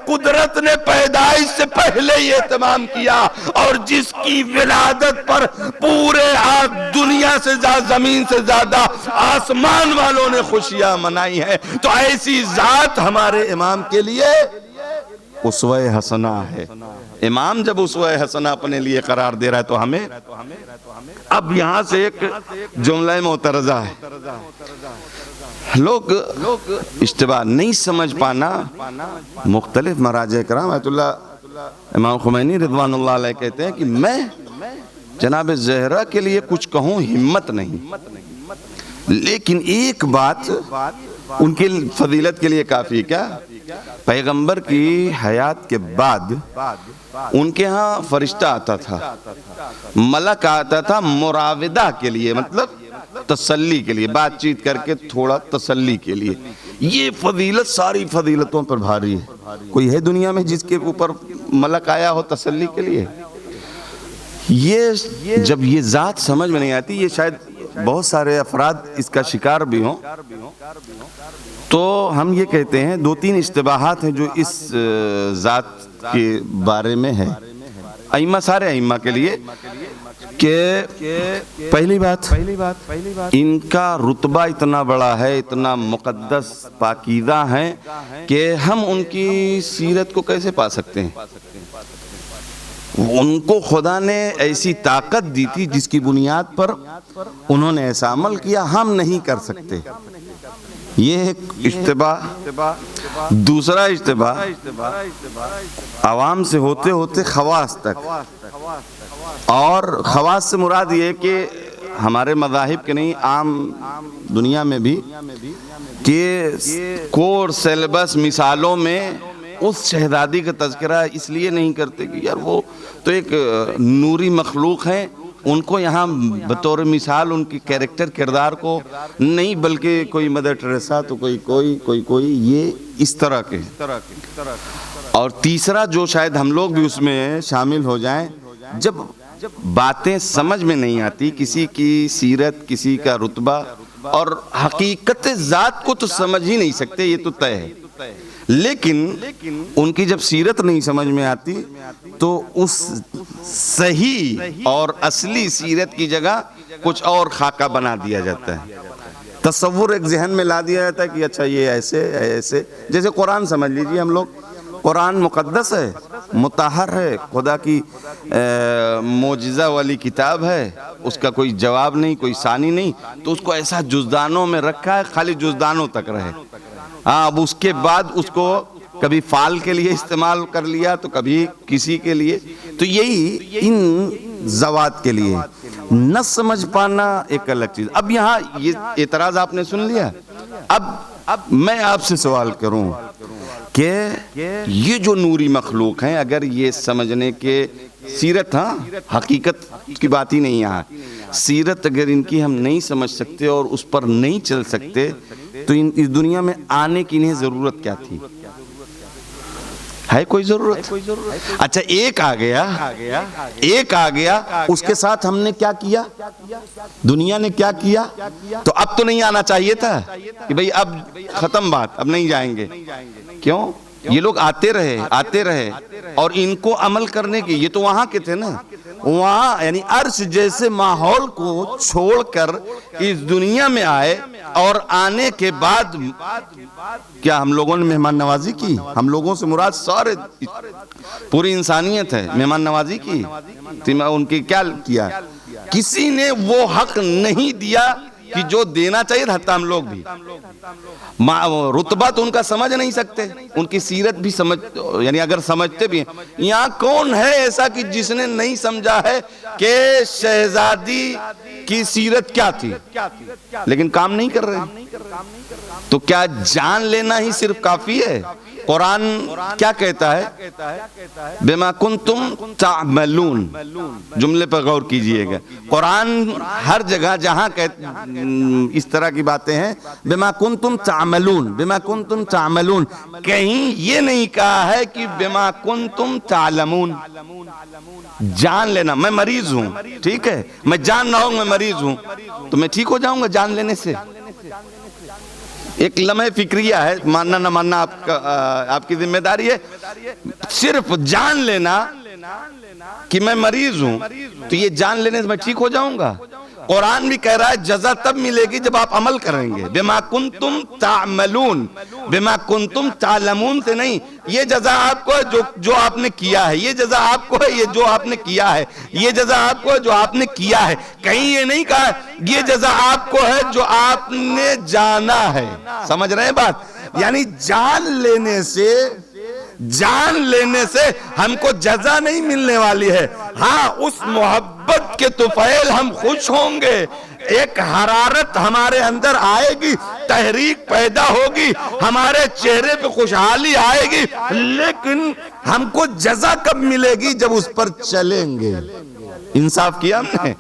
قدرت نے پیدائش سے پہلے ہی اہتمام کیا، اور جس کی ولادت پر پورے دنیا سے زیادہ، زمین سے زیادہ آسمان والوں نے خوشیاں منائی ہیں، تو ایسی ذات ہمارے امام کے لیے اسوہ حسنہ ہے۔ امام جب اسوہ حسنہ اپنے لیے قرار دے رہا ہے تو ہمیں، اب یہاں سے ایک جملہ معترضہ ہے، لوگ اشتباہ نہیں سمجھ پانا، مختلف مراجع کرام آیت اللہ امام خمینی رضوان اللہ علیہ کہتے ہیں کہ میں جناب زہرا کے لیے کچھ کہوں ہمت نہیں، لیکن ایک بات ان کی فضیلت کے لیے کافی، کیا پیغمبر کی حیات کے بعد ان کے ہاں فرشتہ آتا تھا، ملک آتا تھا مراودہ کے لیے، مطلب تسلی کے لیے، بات چیت کر کے تھوڑا تسلی کے لیے۔ یہ فضیلت ساری فضیلتوں پر بھاری ہے، کوئی ہے دنیا میں جس کے اوپر ملک آیا ہو تسلی کے لیے؟ یہ جب یہ ذات سمجھ میں نہیں آتی، یہ شاید بہت سارے افراد اس کا شکار بھی ہوں، تو ہم یہ کہتے ہیں دو تین اشتباہات ہیں جو اس ذات کے بارے میں ہے ائمہ، سارے ائمہ کے لیے، کہ پہلی بات ان کا رتبہ اتنا بڑا ہے، اتنا مقدس پاکیزہ ہے کہ ہم ان کی سیرت کو کیسے پا سکتے ہیں؟ ان کو خدا نے ایسی طاقت دی تھی جس کی بنیاد پر انہوں نے ایسا عمل کیا، ہم نہیں کر سکتے۔ یہ ایک اشتباہ۔ دوسرا اشتباہ، عوام سے ہوتے ہوتے خواص تک، اور خواص سے مراد یہ کہ ہمارے مذاہب کے نہیں، عام دنیا میں بھی، کہ کورس سیلیبس مثالوں میں اس شہزادی کا تذکرہ اس لیے نہیں کرتے کہ یار وہ تو ایک نوری مخلوق ہیں، ان کو یہاں بطور مثال ان کی کیریکٹر کردار کو نہیں، بلکہ کوئی مدر ٹریسا تو کوئی یہ اس طرح کے۔ اور تیسرا جو شاید ہم لوگ بھی اس میں شامل ہو جائیں، جب باتیں سمجھ میں نہیں آتی، کسی کی سیرت، کسی کا رتبہ اور حقیقت ذات کو تو سمجھ ہی نہیں سکتے، یہ تو طے ہے، لیکن ان کی جب سیرت نہیں سمجھ میں آتی تو اس صحیح اور اصلی سیرت کی جگہ کچھ اور خاکہ بنا دیا جاتا ہے، تصور ایک ذہن میں لا دیا جاتا ہے کہ اچھا یہ ایسے ایسے، جیسے قرآن سمجھ لیجئے، ہم لوگ قرآن مقدس ہے، مطہر ہے، خدا کی معجزہ والی کتاب ہے، اس کا کوئی جواب نہیں، کوئی ثانی نہیں، تو اس کو ایسا جزدانوں میں رکھا ہے، خالی جزدانوں تک رہے۔ اب اس کے بعد اس کو کبھی فال کے لیے استعمال کر لیا تو کبھی کسی کے لیے، تو یہی ان ذوات کے لیے نہ سمجھ پانا ایک الگ چیز۔ اب یہاں یہ اعتراض آپ نے سن لیا، اب میں آپ سے سوال کروں کہ یہ جو نوری مخلوق ہیں، اگر یہ سمجھنے کے سیرت، ہاں حقیقت کی بات ہی نہیں، یہاں سیرت اگر ان کی ہم نہیں سمجھ سکتے اور اس پر نہیں چل سکتے تو اس دنیا میں آنے کی انہیں ضرورت کیا تھی؟ ہے کوئی ضرورت؟ اچھا ایک آ گیا، اس کے ساتھ ہم نے کیا کیا؟ دنیا نے کیا کیا؟ تو اب تو نہیں آنا چاہیے تھا کہ بھئی اب ختم بات، اب نہیں جائیں گے۔ کیوں؟ یہ لوگ آتے رہے اور ان کو عمل کرنے کی، یہ تو وہاں کے تھے نا، وہاں یعنی عرش جیسے ماحول کو چھوڑ کر اس دنیا میں آئے، اور آنے کے بعد کیا ہم لوگوں نے مہمان نوازی کی؟ ہم لوگوں سے مراد سارے پوری انسانیت ہے، مہمان نوازی کی، ان کی کیا کیا؟ کسی نے وہ حق نہیں دیا کہ جو دینا چاہیے تھا، حتیٰ ہم لوگ بھی رتبہ تو ان کا سمجھ نہیں سکتے، ان کی سیرت بھی سمجھ، یعنی اگر سمجھتے بھی ہیں، یہاں کون ہے ایسا کہ جس نے نہیں سمجھا ہے کہ شہزادی کی سیرت کیا تھی، لیکن کام نہیں کر رہے ہیں۔ تو کیا جان لینا ہی صرف کافی ہے؟ قرآن کیا کہتا ہے؟ بما کنتم تعملون، جملے پر غور کیجئے گا. قرآن ہر جگہ جہاں اس طرح کی باتیں ہیں بما کنتم تعملون، بما کنتم تعملون، کہیں یہ نہیں کہا ہے کہ بما کنتم تعلمون. جان لینا، میں مریض ہوں، ٹھیک ہے، میں جان رہا ہوں میں مریض ہوں، تو میں ٹھیک ہو جاؤں گا جان لینے سے؟ ایک لمحہ فکریہ ہے، ماننا نہ ماننا آپ کی ذمہ داری ہے. صرف جان لینا کہ میں مریض ہوں تو یہ جان لینے سے میں ٹھیک ہو جاؤں گا؟ قرآن بھی کہہ رہا ہے جزا تب ملے گی جب آپ عمل کریں گے. بما کنتم تعملون، بما کنتم تعلمون سے نہیں. یہ جزا آپ کو ہے جو آپ نے کیا ہے، یہ جزا آپ کو ہے یہ جو آپ نے کیا ہے، یہ جزا آپ کو ہے جو آپ نے کیا ہے. کہیں یہ نہیں کہا یہ جزا آپ کو ہے جو آپ نے جانا ہے. سمجھ رہے ہیں بات؟ یعنی جان لینے سے ہم کو جزا نہیں ملنے والی ہے. ہاں، اس محبت کے طفیل ہم خوش ہوں گے، ایک حرارت ہمارے اندر آئے گی، تحریک پیدا ہوگی، ہمارے چہرے پہ خوشحالی آئے گی، لیکن ہم کو جزا کب ملے گی؟ جب اس پر چلیں گے. انصاف کیا ہم نے؟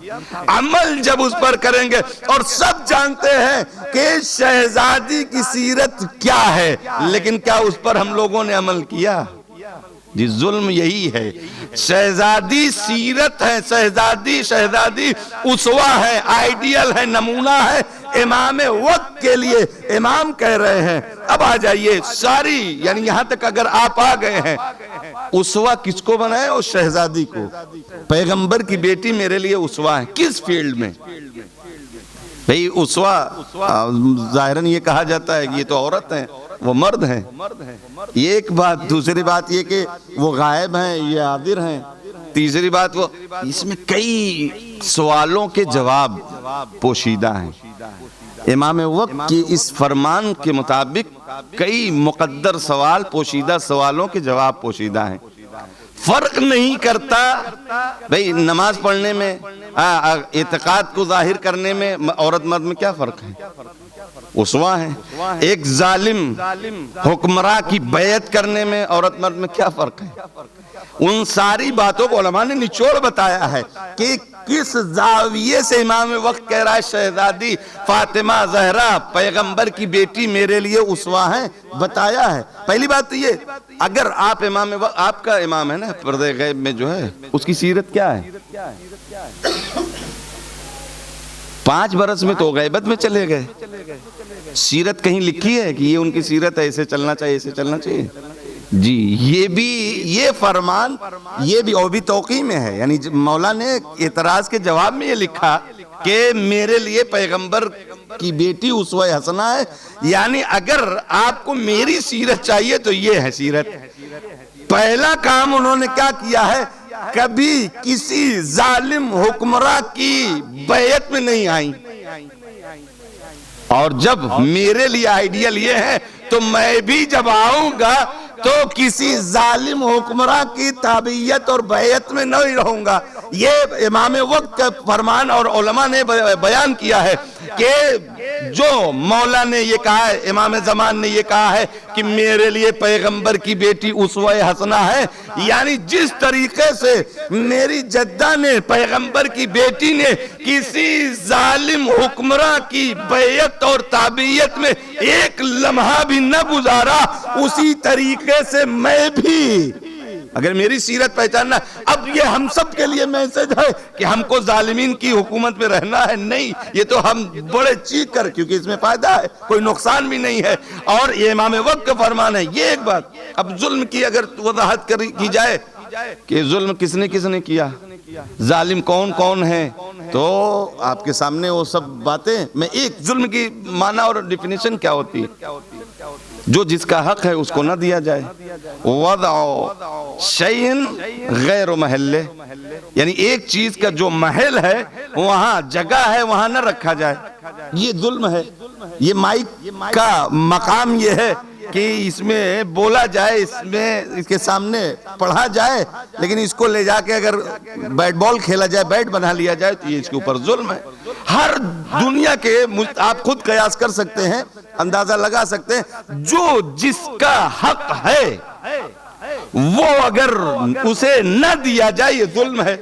عمل جب اس پر کریں گے. اور سب جانتے ہیں کہ شہزادی کی سیرت کیا ہے، لیکن کیا اس پر ہم لوگوں نے عمل کیا؟ جی ظلم یہی ہے. شہزادی سیرت ہے، شہزادی اسوہ ہے، آئیڈیل ہے، نمونہ ہے امام وقت کے لیے. امام کہہ رہے ہیں اب آ جائیے ساری، یعنی یہاں تک اگر آپ آ گئے ہیں، اسوہ کس کو بنائے؟ اور شہزادی کو. پیغمبر کی بیٹی میرے لیے اسوہ ہے. کس فیلڈ میں؟ بھئی اسوہ ظاہراً یہ کہا جاتا ہے کہ یہ تو عورت ہیں، وہ مرد ہیں. یہ ایک بات. دوسری بات یہ کہ وہ غائب ہیں، یہ حاضر ہیں. تیسری بات وہ اس میں کئی سوالوں کے جواب پوشیدہ ہیں. امام وقت کی اس فرمان کے مطابق کئی مقدر سوال، پوشیدہ سوالوں کے جواب پوشیدہ ہیں. فرق نہیں کرتا بھئی نماز پڑھنے میں، اعتقاد کو ظاہر کرنے میں عورت مرد میں کیا فرق ہے؟ اسوہ ہے. ایک ظالم حکمراں کی بیعت کرنے میں عورت مرد میں کیا فرق ہے؟ ان ساری باتوں کو علماء نے نچوڑ بتایا ہے کہ کس زاویے سے امام وقت کہہ رہا ہے شہزادی فاطمہ زہرا پیغمبر کی بیٹی میرے لیے اسوہ ہیں، بتایا ہے. پہلی بات تو یہ، اگر آپ امام وقت، آپ کا امام ہے نا پردہ غیب میں جو ہے، اس کی سیرت کیا ہے؟ 5 برس میں تو غیبت میں چلے گئے. سیرت کہیں لکھی ہے کہ یہ ان کی سیرت ہے، ایسے چلنا چاہیے، ایسے چلنا چاہیے؟ جی یہ فرمان یہ بھی اور بھی توقیع میں ہے. یعنی مولا نے اعتراض کے جواب میں یہ لکھا کہ میرے لیے پیغمبر کی بیٹی اسوہ حسنہ ہے. یعنی اگر آپ کو میری سیرت چاہیے تو یہ ہے سیرت. پہلا کام انہوں نے کیا کیا ہے؟ کبھی کسی ظالم حکمراں کی بیعت میں نہیں آئیں. اور جب میرے لیے آئیڈیل یہ ہے تو میں بھی جب آؤں گا تو کسی ظالم حکمراں کی تابعیت اور بیعت میں نہیں رہوں گا. یہ امام وقت کا فرمان اور علماء نے بیان کیا ہے کہ جو مولا نے یہ کہا ہے، امام زمان نے یہ کہا ہے کہ میرے لیے پیغمبر کی بیٹی اسوہ حسنہ ہے، یعنی جس طریقے سے میری جدہ نے، پیغمبر کی بیٹی نے کسی ظالم حکمراں کی بیعت اور تابعیت میں ایک لمحہ بھی نہ گزارا، اسی طریقے سے میں بھی، اگر میری سیرت پہچاننا. اب یہ ہم سب کے لیے میسج ہے کہ ہم کو ظالمین کی حکومت میں رہنا ہے نہیں، یہ تو ہم بڑے چیک کر، کیونکہ اس میں فائدہ ہے، کوئی نقصان بھی نہیں ہے. اور یہ امام وقت کا فرمان ہے. یہ ایک بات. اب ظلم کی اگر وضاحت کی جائے کہ ظلم کس نے کیا، ظالم کون کون ہے، تو آپ کے سامنے وہ سب باتیں. میں ایک ظلم کی معنی اور ڈیفینیشن کیا ہوتی ہے؟ جو جس کا حق ہے اس کو نہ دیا جائے. وضع شیء غیر محلہ، یعنی ایک چیز کا جو محل ہے، وہاں جگہ ہے، وہاں نہ رکھا جائے. یہ ظلم ہے. یہ مائک کا مقام یہ ہے کہ اس میں بولا جائے، اس کے سامنے پڑھا جائے، لیکن اس کو لے جا کے اگر بیٹ بال کھیلا جائے، بیٹ بنا لیا جائے، تو یہ اس کے اوپر ظلم ہے. ہر دنیا کے آپ خود قیاس کر سکتے ہیں، اندازہ لگا سکتے ہیں، جو جس کا حق ہے وہ اگر اسے نہ دیا جائے یہ ظلم ہے،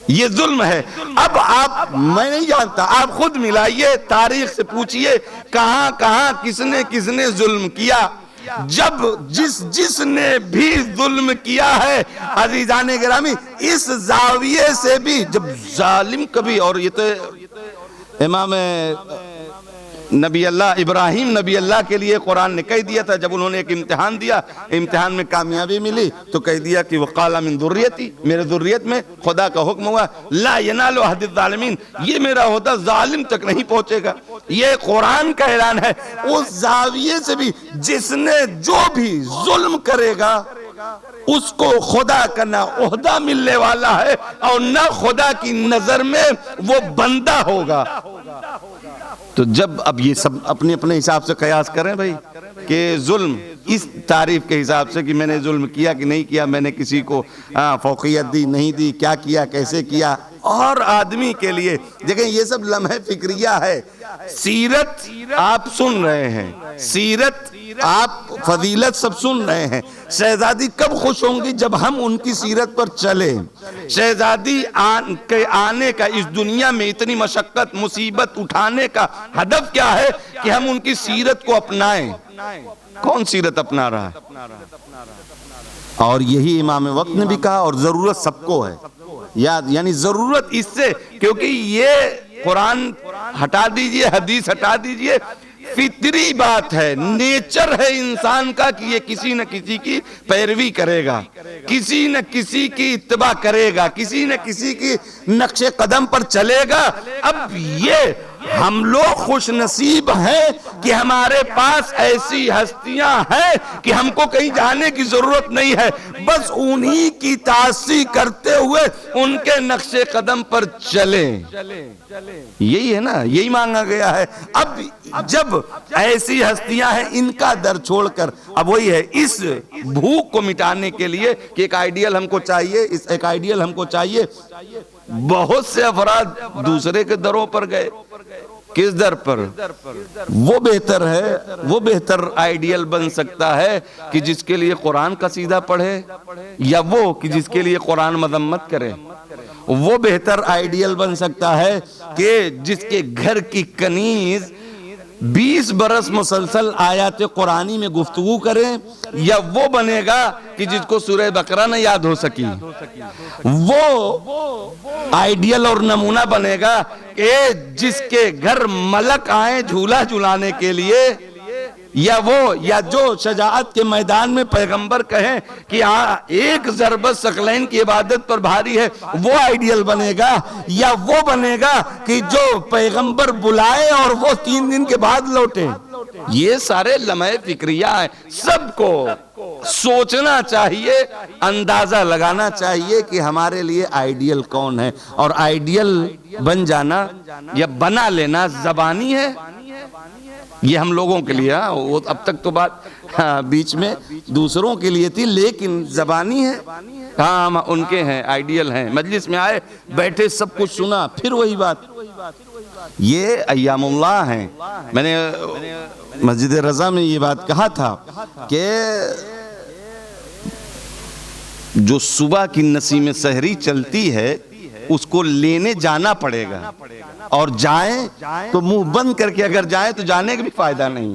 یہ ظلم ہے۔ اب آپ، میں نہیں جانتا، آپ خود ملائیے، تاریخ سے پوچھئے کہاں کہاں کس نے ظلم کیا۔ جب جس نے بھی ظلم کیا ہے عزیزان گرامی، اس زاویے سے بھی جب ظالم کبھی، اور یہ تو امام نبی اللہ ابراہیم نبی اللہ کے لیے قرآن نے کہہ دیا تھا، جب انہوں نے ایک امتحان دیا، امتحان میں کامیابی ملی تو کہہ دیا کہ وقال من ذریتی، میرے ذریت میں خدا کا حکم ہوا لا ینال عہد الظالمین، یہ میرا عہدہ ظالم تک نہیں پہنچے گا، یہ قرآن کا اعلان ہے۔ اس زاویے سے بھی جس نے جو بھی ظلم کرے گا اس کو خدا کا نہ عہدہ ملنے والا ہے اور نہ خدا کی نظر میں وہ بندہ ہوگا۔ تو جب اب یہ سب اپنے اپنے حساب سے قیاس کریں بھائی کہ ظلم اس تعریف کے حساب سے کہ میں نے ظلم کیا کہ نہیں کیا، میں نے کسی کو فوقیت دی نہیں دی، کیا کیا کیسے کیا۔ اور آدمی کے لیے دیکھیں یہ سب لمحہ فکریہ ہے۔ سیرت آپ سن رہے ہیں، سیرت آپ فضیلت سب سن رہے ہیں۔ شہزادی کب خوش ہوں گی جب ہم ان کی سیرت پر چلیں۔ شہزادی کے آنے کا اس دنیا میں اتنی مشقت مصیبت اٹھانے کا ہدف کیا ہے کہ ہم ان کی سیرت کو اپنائیں۔ کون سیرت اپنا رہا ہے؟ اور یہی امام وقت نے بھی کہا، اور ضرورت سب کو ہے، یعنی ضرورت اس سے، کیونکہ یہ قرآن ہٹا دیجئے، حدیث ہٹا دیجئے، فطری بات ہے، نیچر ہے انسان کا کہ یہ کسی نہ کسی کی پیروی کرے گا، کسی نہ کسی کی اتباع کرے گا، کسی نہ کسی کی نقش قدم پر چلے گا۔ اب یہ ہم لوگ خوش نصیب ہیں کہ ہمارے پاس ایسی ہستیاں ہیں کہ ہم کو کہیں جانے کی ضرورت نہیں ہے، بس انہی کی تعصیح کرتے ہوئے ان کے نقش قدم پر چلیں۔ یہی ہے نا، یہی مانگا گیا ہے۔ اب جب ایسی ہستیاں ہیں ان کا در چھوڑ کر، اب وہی ہے اس بھوک کو مٹانے کے لیے کہ ایک آئیڈیل ہم کو چاہیے، ایک آئیڈیل ہم کو چاہیے۔ بہت سے افراد دوسرے کے دروں پر گئے، کس در پر؟ وہ بہتر ہے، وہ بہتر آئیڈیل بن سکتا ہے کہ جس کے لیے قرآن قصیدہ پڑھے، یا وہ کہ جس کے لیے قرآن مذمت کرے۔ وہ بہتر آئیڈیل بن سکتا ہے کہ جس کے گھر کی کنیز 20 برس مسلسل آیات قرآنی میں گفتگو کرے، یا وہ بنے گا کہ جس کو سورہ بقرہ نہ یاد ہو سکی۔ وہ آئیڈیل اور نمونہ بنے گا کہ جس کے گھر ملک آئیں جھولا جھلانے کے لیے، یا جو شجاعت کے میدان میں پیغمبر کہیں کہ ایک ضربت ثقلین کی عبادت پر بھاری ہے، وہ آئیڈیل بنے گا، یا وہ بنے گا کہ جو پیغمبر بلائے اور وہ 3 دن کے بعد لوٹے۔ یہ سارے لمحے فکریہ ہیں، سب کو سوچنا چاہیے، اندازہ لگانا چاہیے کہ ہمارے لیے آئیڈیل کون ہے۔ اور آئیڈیل بن جانا یا بنا لینا زبانی ہے، یہ ہم لوگوں کے لیے، وہ اب تک تو بات بیچ میں دوسروں کے لیے تھی، لیکن زبانی ہے۔ ہاں ان کے ہیں، آئیڈیل ہیں، مجلس میں آئے بیٹھے سب کچھ سنا، پھر وہی بات۔ یہ ایام اللہ ہیں۔ میں نے مسجد رضا میں یہ بات کہا تھا کہ جو صبح کی نسیم سحری چلتی ہے اس کو لینے جانا پڑے گا، اور جائیں تو منہ بند کر کے اگر جائیں تو جانے کا بھی فائدہ نہیں،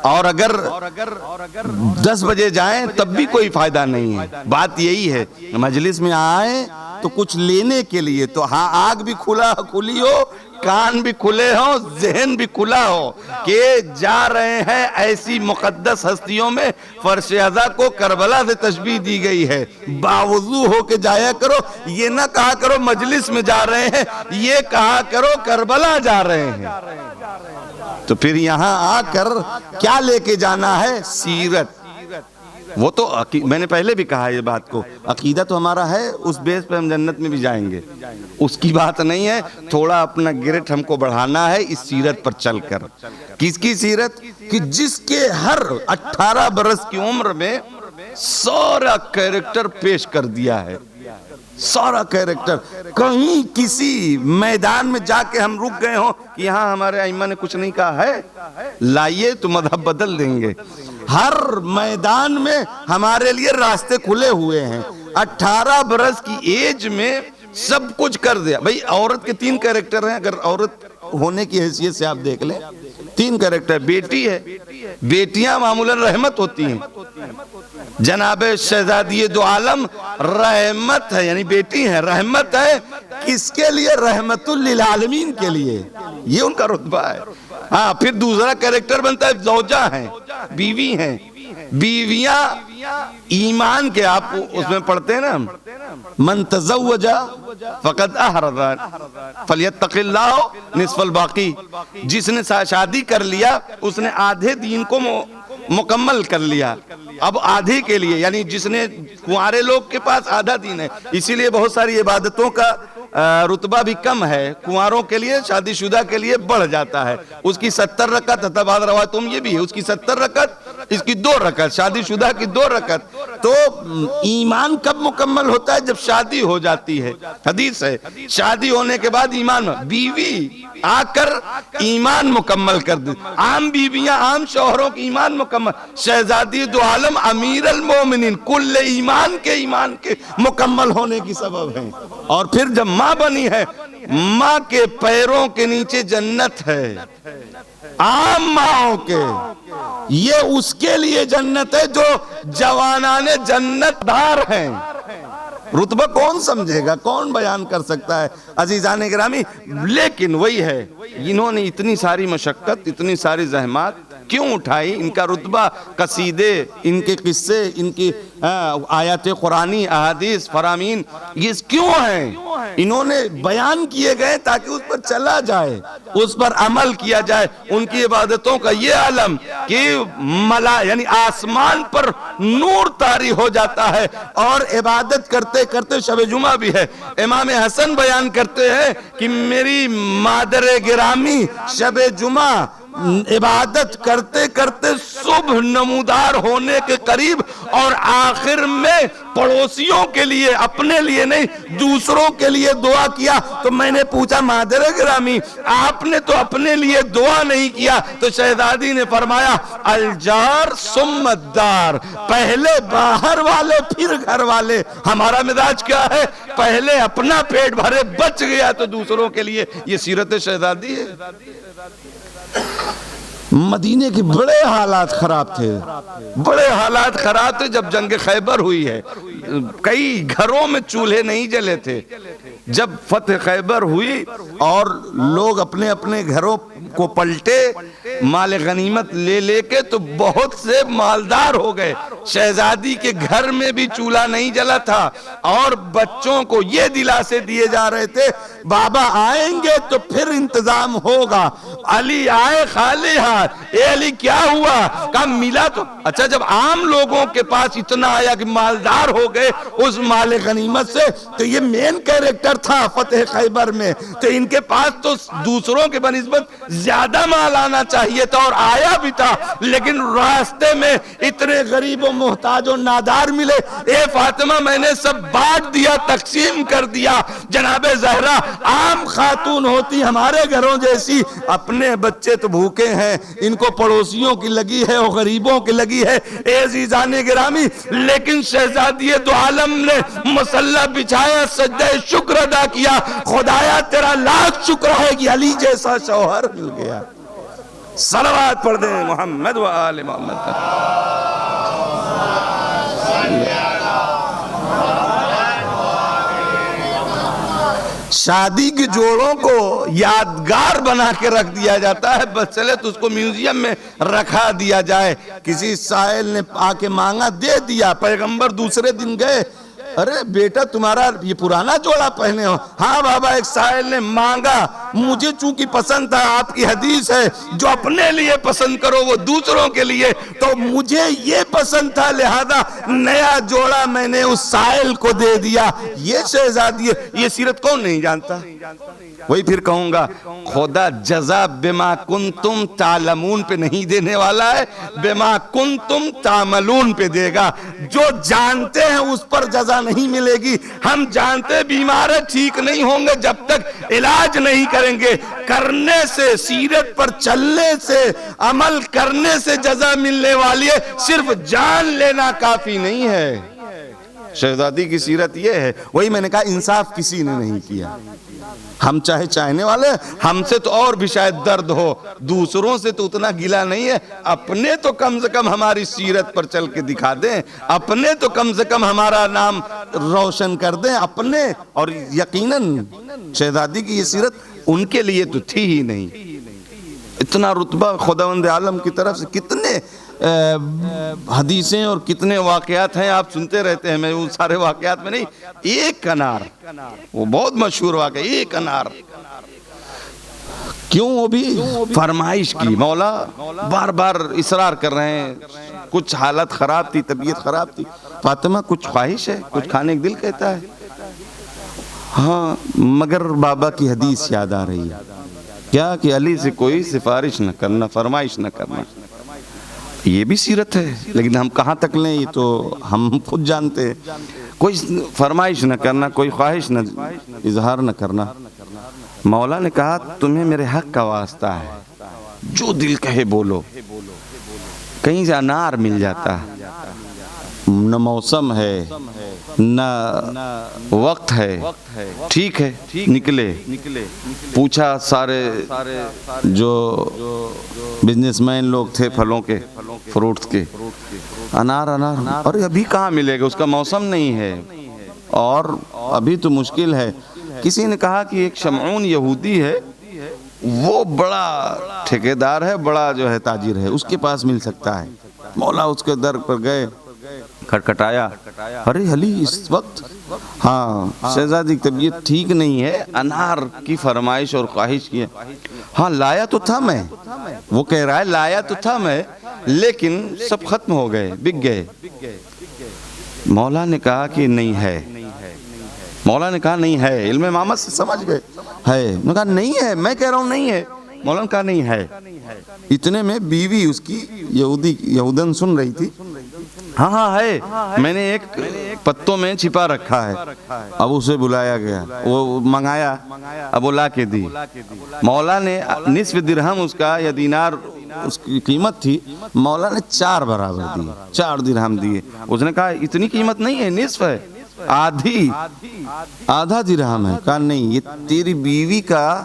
اور اگر 10 بجے جائیں تب بھی کوئی فائدہ نہیں ہے۔ بات یہی ہے، مجلس میں آئیں تو کچھ لینے کے لیے، تو ہاں آنکھ بھی کھلی ہو، کان بھی کھلے ہوں، ذہن بھی کھلا ہو کہ جا رہے ہیں ایسی مقدس ہستیوں میں۔ فرش ازا کو کربلا سے تشبیہ دی گئی ہے، باوضو ہو کے جایا کرو، یہ نہ کہا کرو مجلس میں جا رہے ہیں، یہ کہا کرو کربلا جا رہے ہیں۔ تو پھر یہاں آ کر کیا لے کے جانا ہے؟ سیرت۔ وہ تو میں نے پہلے بھی کہا یہ بات کو، عقیدہ تو ہمارا ہے، اس بیس پہ ہم جنت میں بھی جائیں گے، اس کی بات نہیں ہے۔ تھوڑا اپنا گریٹ ہم کو بڑھانا ہے اس سیرت پر چل کر۔ کس کی سیرت؟ کہ جس کے ہر 18 برس کی عمر میں سارا کیریکٹر پیش کر دیا ہے، سارا کیریکٹر. کہیں کسی میدان میں جا کے ہم رک گئے ہوں کہ یہاں ہمارے ائمہ نے کچھ نہیں کہا ہے؟ لائیے تو مذہب بدل دیں گے. ہر میدان میں ہمارے لیے راستے کھلے ہوئے ہیں. 18 برس کی ایج میں سب کچھ کر دیا. بھئی عورت کے 3 کیریکٹر ہیں. اگر عورت ہونے کی حیثیت سے آپ دیکھ لیں 3 کیریکٹر. بیٹی ہے, بیٹیاں معمولاً رحمت ہوتی ہیں. جناب شہزادی دو عالم رحمت ہے, یعنی بیٹی ہیں, رحمت ہے. کس کے لیے؟ رحمت للعالمین کے لیے. یہ ان کا رتبہ ہے. ہاں, پھر دوسرا کیریکٹر بنتا ہے زوجہ ہیں, بیوی ہیں. بیویاں ایمان کے, آپ اس میں پڑھتے ہیں نا, من تزوج فقد احرز فلیتق اللہ نصف الباقی. جس نے شادی کر لیا اس نے آدھے دین کو مکمل کر لیا. اب آدھے کے لیے, یعنی جس نے, کنوارے لوگ کے پاس آدھا دین ہے, اسی لیے بہت ساری عبادتوں کا رتبہ بھی کم ہے. کنواروں کے لیے, شادی شدہ کے لیے بڑھ جاتا ہے. اس کی 70 رکعت, حتی بعض روایتوں میں یہ بھی ہے اس کی 70 رکعت, اس کی 2 رکعت, شادی شدہ کی 2 رکعت. تو ایمان کب مکمل ہوتا ہے؟ جب شادی ہو جاتی ہے. حدیث ہے شادی ہونے کے بعد ایمان. بیوی آ کر ایمان مکمل کر دی. عام بیویاں عام شوہروں کی ایمان مکمل. شہزادی دو عالم امیر المومنین کل ایمان کے مکمل ہونے کی سبب ہیں. اور پھر جب ماں بنی ہے, ماں کے پیروں کے نیچے جنت ہے. عام ماں کے, یہ اس کے لیے جنت ہے جو جوانان جنت دار ہیں. رتبہ کون سمجھے گا, کون بیان کر سکتا ہے عزیزان گرامی؟ لیکن وہی ہے, انہوں نے اتنی ساری مشقت, اتنی ساری زحمات کیوں اٹھائی؟ ان کا رتبہ, قصیدے, ان کے قصے, ان کی آیات قرآنی, احادیث, فرامین, یہ کیوں ہیں؟ انہوں نے بیان کیے گئے تاکہ اس پر چلا جائے, اس پر عمل کیا جائے. ان کی عبادتوں کا یہ عالم کہ یعنی آسمان پر نور طاری ہو جاتا ہے. اور عبادت کرتے کرتے, شب جمعہ بھی ہے, امام حسن بیان کرتے ہیں کہ میری مادر گرامی شب جمعہ عبادت کرتے کرتے صبح نمودار ہونے کے قریب, اور آخر میں پڑوسیوں کے لیے, اپنے لیے نہیں دوسروں کے لیے دعا کیا. تو میں نے پوچھا مادر گرامی آپ نے تو اپنے لیے دعا نہیں کیا؟ تو شہزادی نے فرمایا الجار ثم الدار, پہلے باہر والے پھر گھر والے. ہمارا مزاج کیا ہے؟ پہلے اپنا پیٹ بھرے, بچ گیا تو دوسروں کے لیے. یہ سیرت شہزادی ہے. مدینے کے بڑے حالات خراب تھے, بڑے حالات خراب تھے. جب جنگ خیبر ہوئی ہے, کئی گھروں میں چولہے نہیں جلے تھے. جب فتح خیبر ہوئی اور لوگ اپنے اپنے گھروں کو پلٹے مال غنیمت لے لے کے, تو بہت سے مالدار ہو گئے. شہزادی کے گھر میں بھی چولہا نہیں جلا تھا, اور بچوں کو یہ دلاسے دیے جا رہے تھے بابا آئیں گے تو پھر انتظام ہوگا. علی آئے خالی ہاتھ. اے علی کیا ہوا؟ کہا ملا تو. اچھا, جب عام لوگوں کے پاس اتنا آیا کہ مالدار ہو گئے اس مال غنیمت سے, تو یہ مین کیریکٹر تھا فتح خیبر میں, تو ان کے پاس تو دوسروں کے بنسبت زیادہ مال آنا چاہیے تھا, اور آیا بھی تھا. لیکن راستے میں اتنے غریب و محتاج و نادار ملے. اے فاطمہ میں نے سب بانٹ دیا, تقسیم کر دیا. جناب زہرا عام خاتون ہوتی ہمارے گھروں جیسی, اپنے بچے تو بھوکے ہیں, ان کو پڑوسیوں کی لگی ہے اور غریبوں کی لگی ہے. اے عزیزان گرامی, لیکن شہزادی دو عالم نے مصلی بچھایا, سجدہ شکر ادا کیا. خدایا تیرا لاکھ شکر ہے کہ علی جیسا شوہر مل گیا. صلوات پڑھ دیں محمد و آل محمد. شادی کے جوڑوں کو یادگار بنا کے رکھ دیا جاتا ہے, بس چلے تو اس کو میوزیم میں رکھا دیا جائے. کسی سائل نے آ کے مانگا, دے دیا. پیغمبر دوسرے دن گئے, ارے بیٹا تمہارا یہ پرانا جوڑا پہنے ہو؟ ہاں بابا. ایک سائل نے مانگا, مجھے چونکہ پسند تھا, آپ کی حدیث ہے جو اپنے لیے پسند کرو وہ دوسروں کے لیے, تو مجھے یہ پسند تھا لہذا نیا جوڑا میں نے اس سائل کو دے دیا. یہ شہزادی ہے. یہ سیرت کون نہیں جانتا؟ وہی پھر کہوں گا خدا جزا بما کنتم تعلمون پہ نہیں دینے والا ہے، بما کنتم تعملون پہ دے گا۔ جو جانتے ہیں اس پر جزا نہیں ملے گی۔ ہم جانتے بیمار ہیں، ٹھیک نہیں ہوں گے جب تک علاج نہیں کریں گے۔ کرنے سے، سیرت پر چلنے سے، عمل کرنے سے جزا ملنے والی ہے، صرف جان لینا کافی نہیں ہے۔ شہزادی کی سیرت یہ ہے۔ وہی میں نے کہا انصاف کسی نے نہیں کیا۔ ہم چاہے چاہنے والے، ہم سے تو اور بھی شاید درد ہو، دوسروں سے تو اتنا گلا نہیں ہے، اپنے تو کم سے کم ہماری سیرت پر چل کے دکھا دیں، اپنے تو کم سے کم ہمارا نام روشن کر دیں اپنے۔ اور یقیناً شہزادی کی یہ سیرت ان کے لیے تو تھی ہی نہیں۔ اتنا رتبہ خداوند عالم کی طرف سے، کتنے حدیثیں اور کتنے واقعات ہیں، آپ سنتے رہتے ہیں، میں وہ سارے واقعات میں نہیں، ایک انار، وہ بہت مشہور واقعہ، ایک انار، کیوں؟ وہ بھی فرمائش کی، مولا بار بار اصرار کر رہے ہیں، کچھ حالت خراب تھی، طبیعت خراب تھی، فاطمہ کچھ خواہش ہے، کچھ کھانے کا دل کہتا ہے، ہاں مگر بابا کی حدیث یاد آ رہی ہے، کیا کہ علی سے کوئی سفارش نہ کرنا، فرمائش نہ کرنا۔ یہ بھی سیرت ہے، لیکن ہم کہاں تک لیں یہ تو ہم خود جانتے ہیں۔ کوئی فرمائش نہ کرنا، کوئی خواہش نہ اظہار نہ کرنا۔ مولا نے کہا تمہیں میرے حق کا واسطہ ہے، جو دل کہے بولو۔ کہیں سے انار مل جاتا، نہ موسم ہے نہ وقت ہے، ٹھیک ہے نکلے، پوچھا سارے جو بزنس مین لوگ تھے پھلوں کے، فروٹس کے، انار اور ابھی کہاں ملے گا، اس کا موسم نہیں ہے اور ابھی تو مشکل ہے۔ کسی نے کہا کہ ایک شمعون یہودی ہے، وہ بڑا ٹھیکیدار ہے، بڑا جو ہے تاجر ہے، اس کے پاس مل سکتا ہے۔ مولا اس کے در پر گئے، کھٹکھٹایا، ارے علی اس وقت، ہاں شہزادی کی طبیعت ٹھیک نہیں ہے، انار کی فرمائش اور خواہش کی ہے۔ ہاں لایا تو تھا میں، وہ کہہ رہا ہے لایا تو تھا میں، لیکن سب ختم ہو گئے، بک گئے۔ مولا نے کہا کہ نہیں ہے، مولا نے کہا نہیں ہے، علم امامت سے سمجھ گئے ہے، انہوں نے کہا نہیں ہے، میں کہہ رہا ہوں نہیں ہے، مولا نے کہا نہیں ہے۔ اتنے میں بیوی اس کی یہودن سن رہی تھی، ہاں ہاں ہے، میں نے ایک پتوں میں چھپا رکھا ہے۔ اب اسے بلایا گیا، وہ منگایا، اب وہ لا کے دی۔ مولا نے نصف درہم اس کا یا دینار اس کی قیمت تھی، مولا نے 4 برابر دی، 4 درہم دیے۔ اس نے کہا اتنی قیمت نہیں ہے، نصف ہے، آدھا درہم ہے۔ کہا نہیں، یہ تیری بیوی کا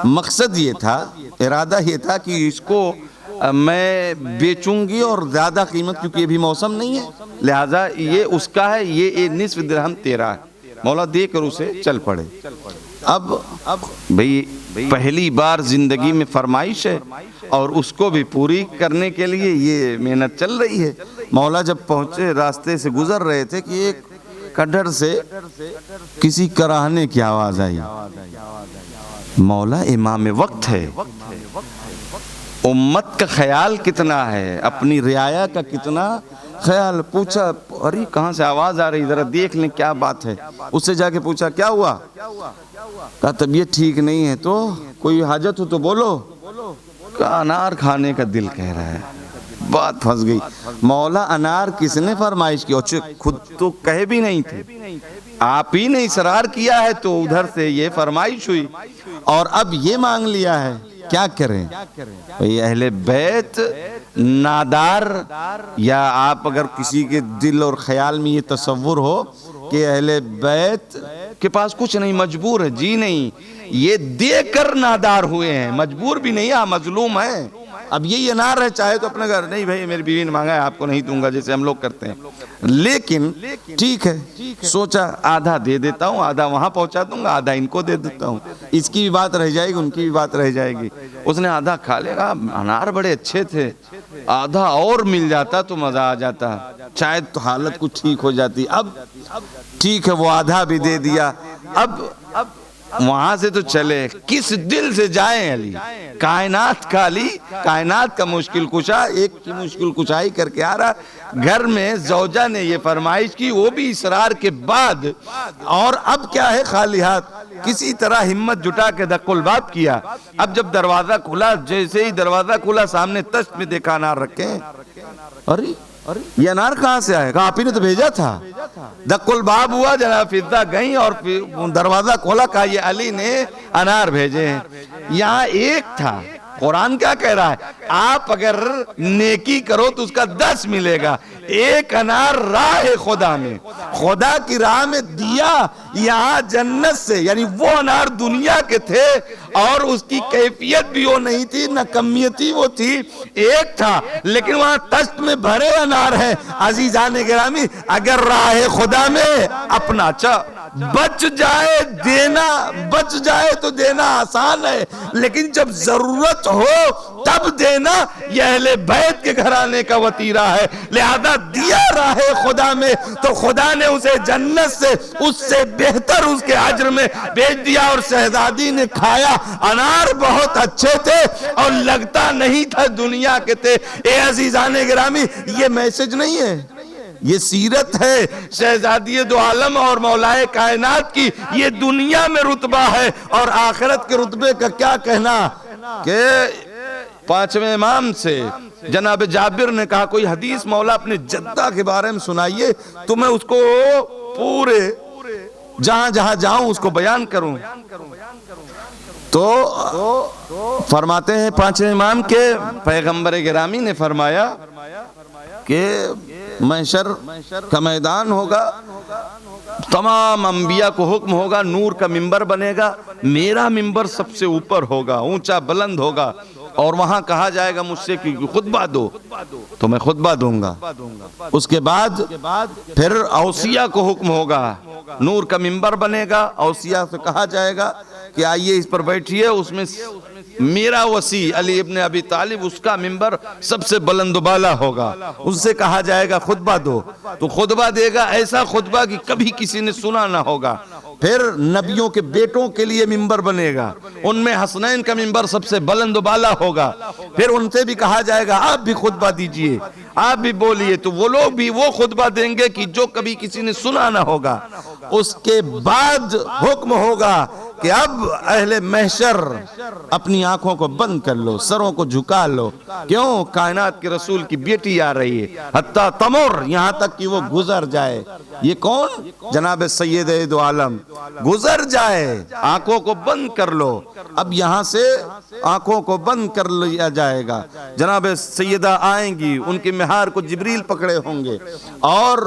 مقصد یہ تھا، ارادہ یہ تھا کہ اس کو میں بیچوں گی اور زیادہ قیمت، کیونکہ یہ بھی موسم نہیں ہے، لہٰذا یہ اس کا ہے، یہ نصف درہم تیرا ہے۔ مولا دے کر اسے چل پڑے۔ اب بھئی پہلی بار زندگی میں فرمائش ہے اور اس کو بھی پوری کرنے کے لیے یہ محنت چل رہی ہے۔ مولا جب پہنچے، راستے سے گزر رہے تھے کہ ایک کڈھر سے کسی کراہنے کی آواز آئی۔ مولا امام وقت ہے، امت کا خیال کتنا ہے، اپنی رعایا کا کتنا خیال۔ پوچھا ارے کہاں سے آواز آ رہی، ذرا دیکھ لیں کیا بات ہے۔ اس سے جا کے پوچھا کیا ہوا، کہا طبیعت ٹھیک نہیں ہے، تو کوئی حاجت ہو تو بولو۔ کہا انار کھانے کا دل کہہ رہا ہے۔ بات پھنس گئی۔ مولا انار کس نے فرمائش کی، خود تو کہے بھی نہیں تھے، آپ ہی نے اصرار کیا ہے تو ادھر سے یہ فرمائش ہوئی اور اب یہ مانگ لیا ہے، کیا کریں؟ اہل بیت نادار، یا آپ اگر کسی کے دل اور خیال میں یہ تصور ہو کہ اہل بیت کے پاس کچھ نہیں، مجبور ہے، جی نہیں، یہ دے کر نادار ہوئے ہیں، مجبور بھی نہیں ہے، مظلوم ہے۔ اب یہ انار ہے، چاہے تو اپنے گھر، نہیں بھائی میری بیوی نے مانگا ہے، آپ کو نہیں دوں گا، جیسے ہم لوگ کرتے ہیں، لیکن ٹھیک ہے، سوچا آدھا دے دیتا ہوں، آدھا وہاں پہنچا دوں گا، آدھا ان کو دے دیتا ہوں، اس کی بھی بات رہ جائے گی، ان کی بھی بات رہ جائے گی۔ اس نے آدھا کھا لے گا، انار بڑے اچھے تھے، آدھا اور مل جاتا تو مزہ آ جاتا، شاید تو حالت کچھ ٹھیک ہو جاتی۔ اب ٹھیک ہے، وہ آدھا بھی دے دیا۔ اب وہاں سے تو چلے، کس دل سے جائیں علی؟ کائنات کا علی، کائنات کا مشکل کشا، ایک کی مشکل کشائی کر کے آ رہا۔ گھر میں زوجہ نے یہ فرمائش کی، وہ بھی اصرار کے بعد، اور اب کیا ہے، خالی ہاتھ کسی طرح ہمت جٹا کے دق الباب کیا۔ اب جب دروازہ کھلا، جیسے ہی دروازہ کھلا، سامنے تشت میں دیکھا انار رکھے ہیں۔ ارے یہ انار کہاں سے آئے؟ کہا آپ ہی نے تو بھیجا تھا۔ دق الباب ہوا، جناب فضہ گئیں اور دروازہ کھولا، کہا یہ علی نے انار بھیجے ہیں۔ یہاں ایک تھا۔ قرآن کیا کہہ رہا ہے؟ آپ اگر نیکی کرو تو اس کا 10 ملے گا۔ ایک انار راہ خدا میں، خدا کی راہ میں دیا، یہاں جنت سے، یعنی وہ انار دنیا کے تھے اور اس کی کیفیت بھی وہ نہیں تھی، نہ کمیتی وہ تھی، ایک تھا، لیکن وہاں تشت میں بھرے انار ہیں۔ عزیزان گرامی، اگر راہ خدا میں اپنا بچ جائے دینا، بچ جائے تو دینا آسان ہے، لیکن جب ضرورت ہو تب دینا یہ اہل بیت کے گھرانے کا وطیرہ ہے۔ لہذا دیا راہ خدا میں تو خدا نے اسے جنت سے اس سے بہتر اس کے اجر میں بھیج دیا، اور شہزادی نے کھایا، انار بہت اچھے تھے اور لگتا نہیں تھا دنیا کے تھے۔ اے عزیزان گرامی، یہ میسج نہیں ہے، یہ سیرت ہے شہزادی دو عالم اور مولائے کائنات کی۔ یہ دنیا میں رتبہ ہے، اور آخرت کے رتبے کا کیا کہنا کہ 5ویں امام سے جناب جابر نے کہا کوئی حدیث مولا اپنے جدہ کے بارے میں سنائیے تو میں اس کو پورے جہاں جہاں جاؤں اس کو بیان کروں۔ تو فرماتے ہیں 5ویں امام کے پیغمبر گرامی نے فرمایا کہ محشر کا میدان ہوگا، تمام انبیاء کو حکم ہوگا، نور کا منبر بنے گا، میرا منبر سب سے اوپر ہوگا، اونچا بلند ہوگا، اور وہاں کہا جائے گا مجھ سے کہ خطبہ دو، تو میں خطبہ دوں گا۔ اس کے بعد پھر اوصیاء کو حکم ہوگا، نور کا منبر بنے گا، اوصیاء سے کہا جائے گا کہ آئیے اس پر بیٹھیے، اس میں میرا وصی علی ابن ابی طالب، اس کا منبر سب سے بلند و بالا ہوگا، اس سے کہا جائے گا خطبہ دو، تو خطبہ دے گا، ایسا خطبہ کہ کبھی کسی نے سنا نہ ہوگا۔ پھر نبیوں کے بیٹوں کے لیے منبر بنے گا، ان میں حسنین کا منبر سب سے بلند و بالا ہوگا، پھر ان سے بھی کہا جائے گا آپ بھی خطبہ دیجئے، آپ بھی بولیے، تو وہ لوگ بھی وہ خطبہ دیں گے کہ جو کبھی کسی نے سنا نہ ہوگا۔ اس کے بعد حکم ہوگا کہ اب اہل محشر اپنی آنکھوں کو بند کر لو، سروں کو جھکا لو، کیوں؟ کائنات کے رسول کی بیٹی آ رہی ہے، حتیٰ تمر، یہاں تک کہ وہ گزر جائے۔ یہ کون؟ جناب سید دو عالم، گزر جائے، آنکھوں کو بند کر لو۔ اب یہاں سے آنکھوں کو بند کر لیا جائے گا، جناب سیدہ آئیں گی، ان کے مہار کو جبریل پکڑے ہوں گے، اور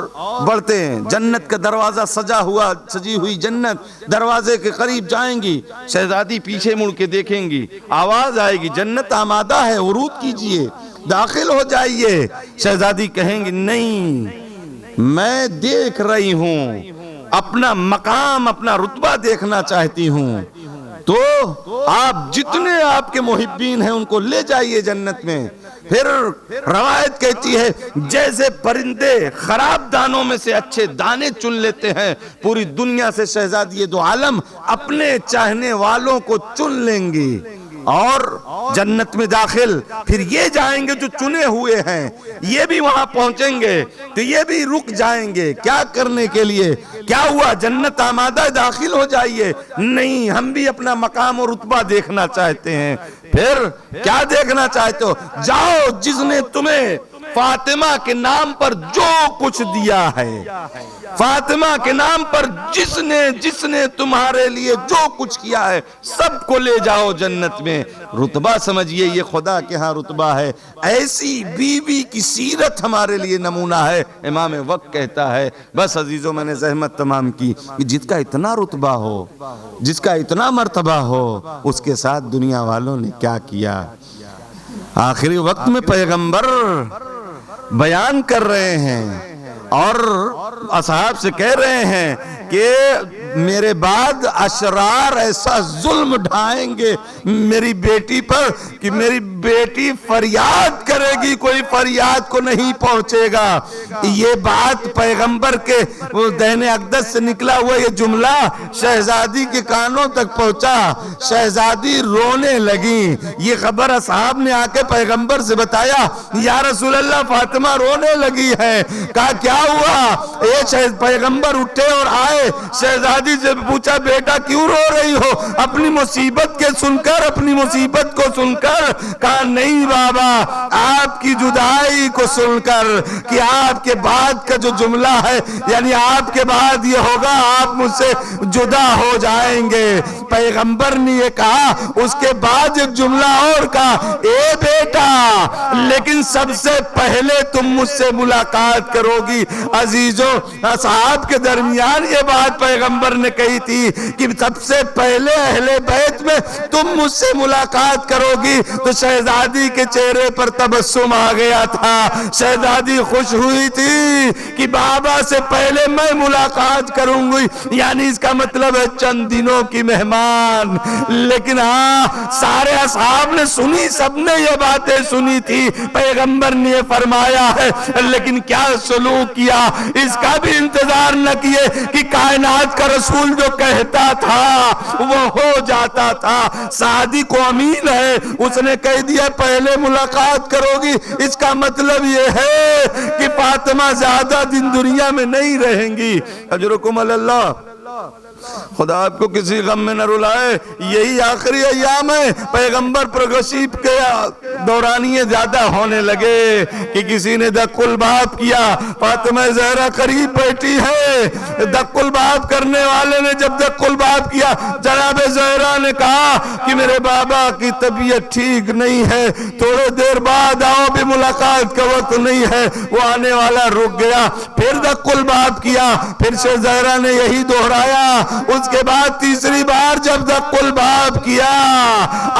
بڑھتے ہیں، جنت کا دروازہ سجا ہوا، سجی ہوئی جنت، دروازے کے قریب جائیں گی، شہزادی پیچھے مڑ کے دیکھیں گی، آواز آئے گی جنت آمادہ ہے، عروج کیجئے، داخل ہو جائیے۔ شہزادی کہیں گی نہیں، میں دیکھ رہی ہوں، اپنا مقام، اپنا رتبہ دیکھنا چاہتی ہوں۔ تو آپ جتنے آپ کے محبین ہیں ان کو لے جائیے جنت میں۔ پھر روایت کہتی ہے جیسے پرندے خراب دانوں میں سے اچھے دانے چن لیتے ہیں، پوری دنیا سے شہزادی دو عالم اپنے چاہنے والوں کو چن لیں گی اور جنت میں داخل۔ پھر یہ جائیں گے جو چنے ہوئے ہیں، یہ بھی وہاں پہنچیں گے تو یہ بھی رک جائیں گے، کیا کرنے کے لیے؟ کیا ہوا؟ جنت آمادہ، داخل ہو جائیے۔ نہیں، ہم بھی اپنا مقام اور رتبہ دیکھنا چاہتے ہیں۔ پھر کیا دیکھنا چاہتے ہو؟ جاؤ، جس نے تمہیں فاطمہ کے نام پر جو کچھ دیا ہے، فاطمہ کے نام پر جس نے تمہارے لیے جو کچھ کیا ہے، سب کو لے جاؤ جنت میں۔ رتبہ سمجھئے یہ خدا کے ہاں رتبہ ہے۔ ایسی بیوی کی سیرت ہمارے لیے نمونہ ہے۔ امام وقت کہتا ہے، بس عزیزوں میں نے زحمت تمام کی کہ جس کا اتنا رتبہ ہو، جس کا اتنا مرتبہ ہو، اس کے ساتھ دنیا والوں نے کیا کیا۔ آخری وقت میں پیغمبر بیان کر رہے ہیں اور اصحاب سے کہہ رہے ہیں کہ میرے بعد اشرار ایسا ظلم ڈھائیں گے میری بیٹی پر کہ میری بیٹی فریاد کرے گی، کوئی فریاد کو نہیں پہنچے گا۔ یہ بات پیغمبر کے دہن اقدس سے نکلا ہوا یہ جملہ شہزادی کے کانوں تک پہنچا، شہزادی رونے لگی۔ یہ خبر اصحاب نے آ کے پیغمبر سے بتایا، یا رسول اللہ فاطمہ رونے لگی ہے۔ کہا کیا ہوا؟ پیغمبر اٹھے اور آئے، شہزادی سے پوچھا بیٹا کیوں رو رہی ہو؟ اپنی مصیبت کے سن کر، اپنی مصیبت کو سن کر؟ کہا نہیں بابا، آپ کی جدائی کو سن کر، کہ آپ کے بعد کا جو جملہ ہے، یعنی آپ کے بعد یہ ہوگا آپ مجھ سے جدا ہو جائیں گے۔ پیغمبر نے یہ کہا، اس کے بعد ایک جملہ اور کہا، اے بیٹا لیکن سب سے پہلے تم مجھ سے ملاقات کرو گی۔ عزیزوں، اصحاب کے درمیان یہ بات پیغمبر نے کہی تھی کہ سب سے پہلے اہل بیت میں تم مجھ سے ملاقات کرو گی، تو شہزادی کے چہرے پر تبسم آ گیا تھا۔ شہزادی خوش ہوئی تھی کہ بابا سے پہلے میں ملاقات کروں گی، یعنی اس کا مطلب ہے چند دنوں کی مہمان۔ لیکن ہاں، سارے اصحاب نے سنی، سب نے یہ باتیں سنی تھی، پیغمبر نے یہ فرمایا ہے، لیکن کیا سلوک کیا، اس کا بھی انتظار نہ کیے کہ کائنات کا رسول جو کہتا تھا وہ ہو جاتا تھا۔ سعدی کو امین ہے، اس نے کہہ دیا پہلے ملاقات کرو گی، اس کا مطلب یہ ہے کہ فاطمہ زیادہ دن دنیا میں نہیں رہیں گی۔ اجرکم اللہ، خدا آپ کو کسی غم میں نہ رلائے۔ یہی آخری ایام ہے، پیغمبر پر غصیب کے دورانیے زیادہ ہونے لگے کہ کسی نے دق الباب کیا، فاطمہ زہرا قریب بیٹھی ہے، دق الباب کرنے والے نے جب دق الباب کیا، جناب زہرا نے کہا کہ میرے بابا کی طبیعت ٹھیک نہیں ہے، تھوڑے دیر بعد آؤ، بھی ملاقات کا وقت نہیں ہے۔ وہ آنے والا رک گیا، پھر دق الباب کیا، پھر سے زہرا نے یہی دہرایا۔ اس کے بعد تیسری بار جب دق الباب کیا،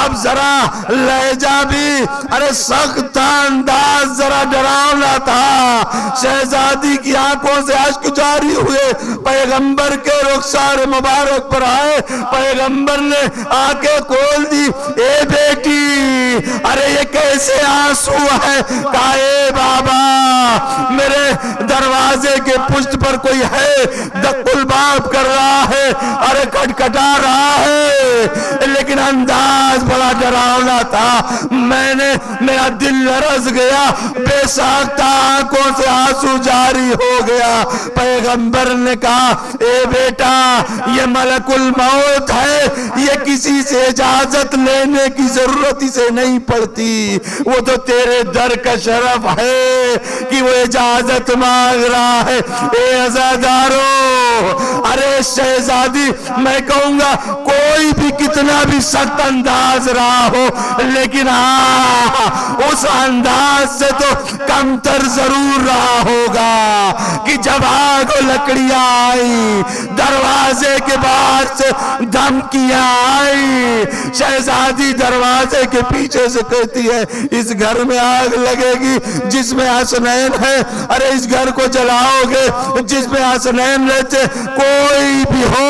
اب ذرا لہجہ بھی ارے سخت انداز ذرا ڈراؤنا تھا۔ شہزادی کی آنکھوں سے اشک جاری ہوئے، پیغمبر کے رخسار مبارک پر آئے، پیغمبر نے آنکھیں کھول دی۔ اے بیٹی، ارے یہ کیسے آنسو ہے؟ کہا اے بابا، میرے دروازے کے پشت پر کوئی ہے، دق الباب کر رہا ہے، ارے کٹکھٹا رہا ہے، لیکن انداز بڑا ڈراؤنا تھا، میرا دل لرز گیا، بے ساختہ آنکھوں سے آنسو جاری ہو گیا۔ پیغمبر نے کہا اے بیٹا، یہ ملک الموت ہے، یہ کسی سے اجازت لینے کی ضرورت اسے نہیں پڑتی، وہ تو تیرے در کا شرف ہے کہ وہ اجازت مانگ رہا ہے۔ اے عزادارو، ارے شہزادی، میں کہوں گا کوئی بھی کتنا بھی سخت انداز رہا ہو، لیکن ہاں اس انداز سے تو کمتر ضرور رہا ہوگا کہ جب آگ و لکڑیاں آئی، دروازے کے باہر سے دھمکیاں آئی، شہزادی دروازے کے پیچھے سے کہتی ہے اس گھر میں آگ لگے گی جس میں حسنین ہے، ارے اس گھر کو جلاؤ گے جس میں حسنین رہتے، کوئی بھی ہو۔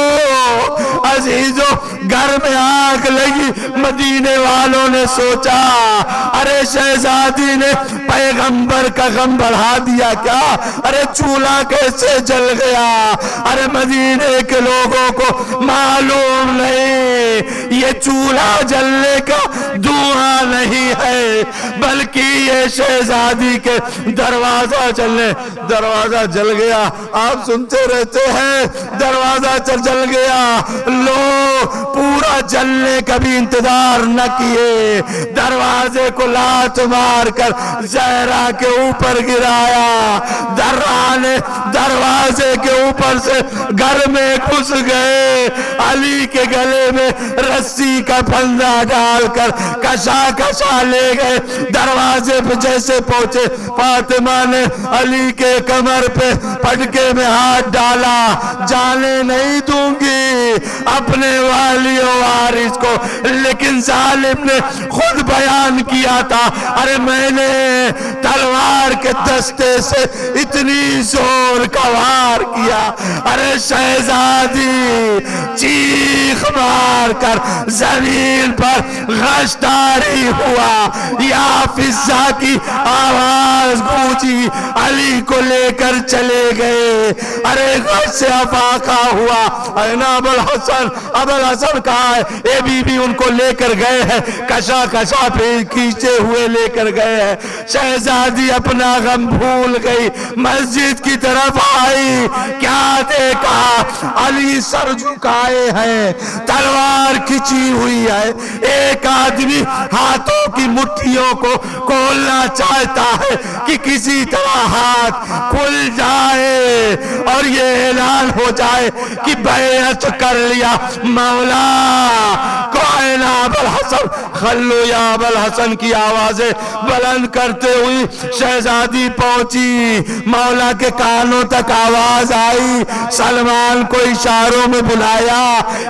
عزیزو، گھر میں آگ لگی، مدینے والوں نے سوچا ارے شہزادی نے پیغمبر کا غم بڑھا دیا کیا، ارے چولہا کیسے جل گیا؟ ارے مدینے کے لوگوں کو معلوم نہیں یہ چولہا جلنے کا دھواں نہیں ہے، بلکہ یہ شہزادی کے دروازہ جل گیا۔ آپ سنتے رہتے ہیں دروازہ جل گیا، لو پورا جلنے کا بھی انتظار نہ کیے، دروازے کو لات مار کر زہرا کے اوپر گرایا، درہ نے دروازے کے اوپر سے گھر میں گھس گئے، علی کے گلے میں رسی کا پھندا ڈال کر کشا لے گئے۔ دروازے پہ جیسے پہنچے، فاطمہ نے علی کے کمر پہ پٹکے میں ہاتھ ڈالا، جانے نہیں دوں گی، اپنے والی و وارث کو، لیکن ظالم نے خود بیان کیا تھا، ارے میں نے تلوار کے دستے سے اتنی زور کا وار کیا، ارے شہزادی چیخ مار کر زمین پر غشتاری ہوا، یا فضا کی آواز گونجی، علی کو لے کر چلے گئے، ارے غش سے افاقہ ہوا، اینا ابو الحسن کہا ہے، اے بی بی ان کو لے کر گئے ہیں، کشا کشا پہ کھینچے ہوئے لے کر گئے ہیں۔ شہزادی اپنا غم بھول گئی، مسجد کی طرف آئی، کیا دیکھا؟ علی سر جھکائے ہیں، تلوار کھچی ہوئی ہے، ایک آدمی ہاتھوں کی مٹھیوں کو کھولنا چاہتا ہے کہ کسی طرح ہاتھ کھل جائے اور یہ اعلان ہو جائے کہ بیعت کر لیا مولا کو۔ اینا ابو الحسن، خلو یا ابو الحسن کی آوازیں بلند کرتے ہوئی شہزادی پہنچی، مولا کے کانوں تک آواز آئی، سلمان کو اشاروں میں بلایا،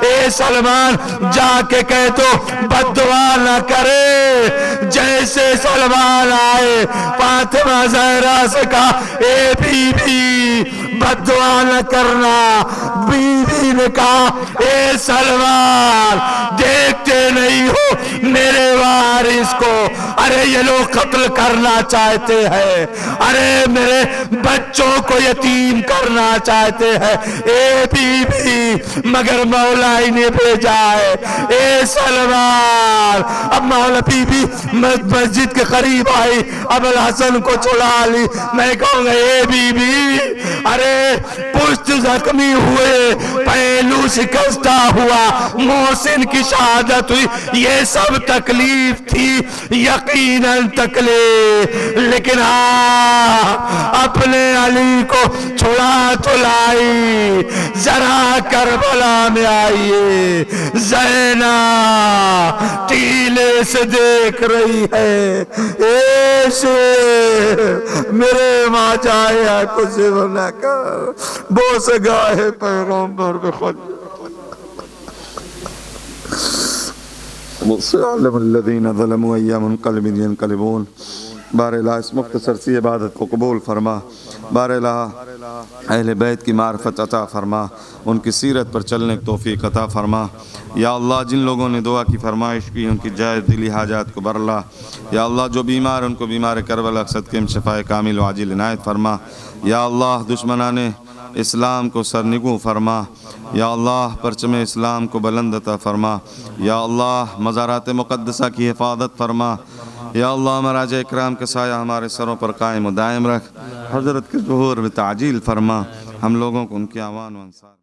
اے سلمان جا کے کہہ تو بد دعا نہ کرے۔ جیسے سلمان آئے فاطمہ زہرا سے کہا، اے بی بی بد دعا نہ کرنا۔ بیوی نے کہا، اے سلمان دیکھتے نہیں ہو میرے وارث کو، ارے یہ لوگ قتل کرنا چاہتے ہیں، ارے میرے بچوں کو یتیم کرنا چاہتے ہیں، اے بی بی مگر مولا ہی نے بھیجا ہے، اے سلمان۔ اب مولا بی بی مسجد کے قریب آئی، ابو الحسن کو چھڑا لی، میں کہوں گا اے بی بی ارے پشت زخمی ہوئے، پہلو شکستہ ہوا، محسن کی شہادت ہوئی، یہ سب تکلیف تھی یقیناً تکلیف، لیکن اپنے علی کو چھڑا تو لائی۔ ذرا کربلا میں آئیے، زینب ٹیلے سے دیکھ رہی ہے، اے شیر میرے ماں جائے کو زیونہ کر، بوس گاہے پیغمبر بخود وَسَيَعْلَمُ الَّذِينَ ظَلَمُوا أَيَّ مُنْقَلِبٍ يَنْقَلِبُونَ۔ بار الہ اس مختصر سی عبادت کو قبول فرما، بار الہ اہل بیت کی معرفت عطا فرما، ان کی سیرت پر چلنے کی توفیق عطا فرما۔ یا اللہ جن لوگوں نے دعا کی فرمائش کی ان کی جائز دلی حاجات کو برلا، یا اللہ جو بیمار ان کو بیمار کربلا صدقے میں شفائے کامل و عاجل عنایت فرما۔ یا اللہ دشمنان اسلام کو سرنگوں فرما، یا اللہ پرچم اسلام کو بلند عطا فرما، یا اللہ مزارات مقدسہ کی حفاظت فرما، یا اللہ مراج اکرام کے سایہ ہمارے سروں پر قائم و دائم رکھ، حضرت کے ظہور میں تعجیل فرما، ہم لوگوں کو ان کے اعوان و انصار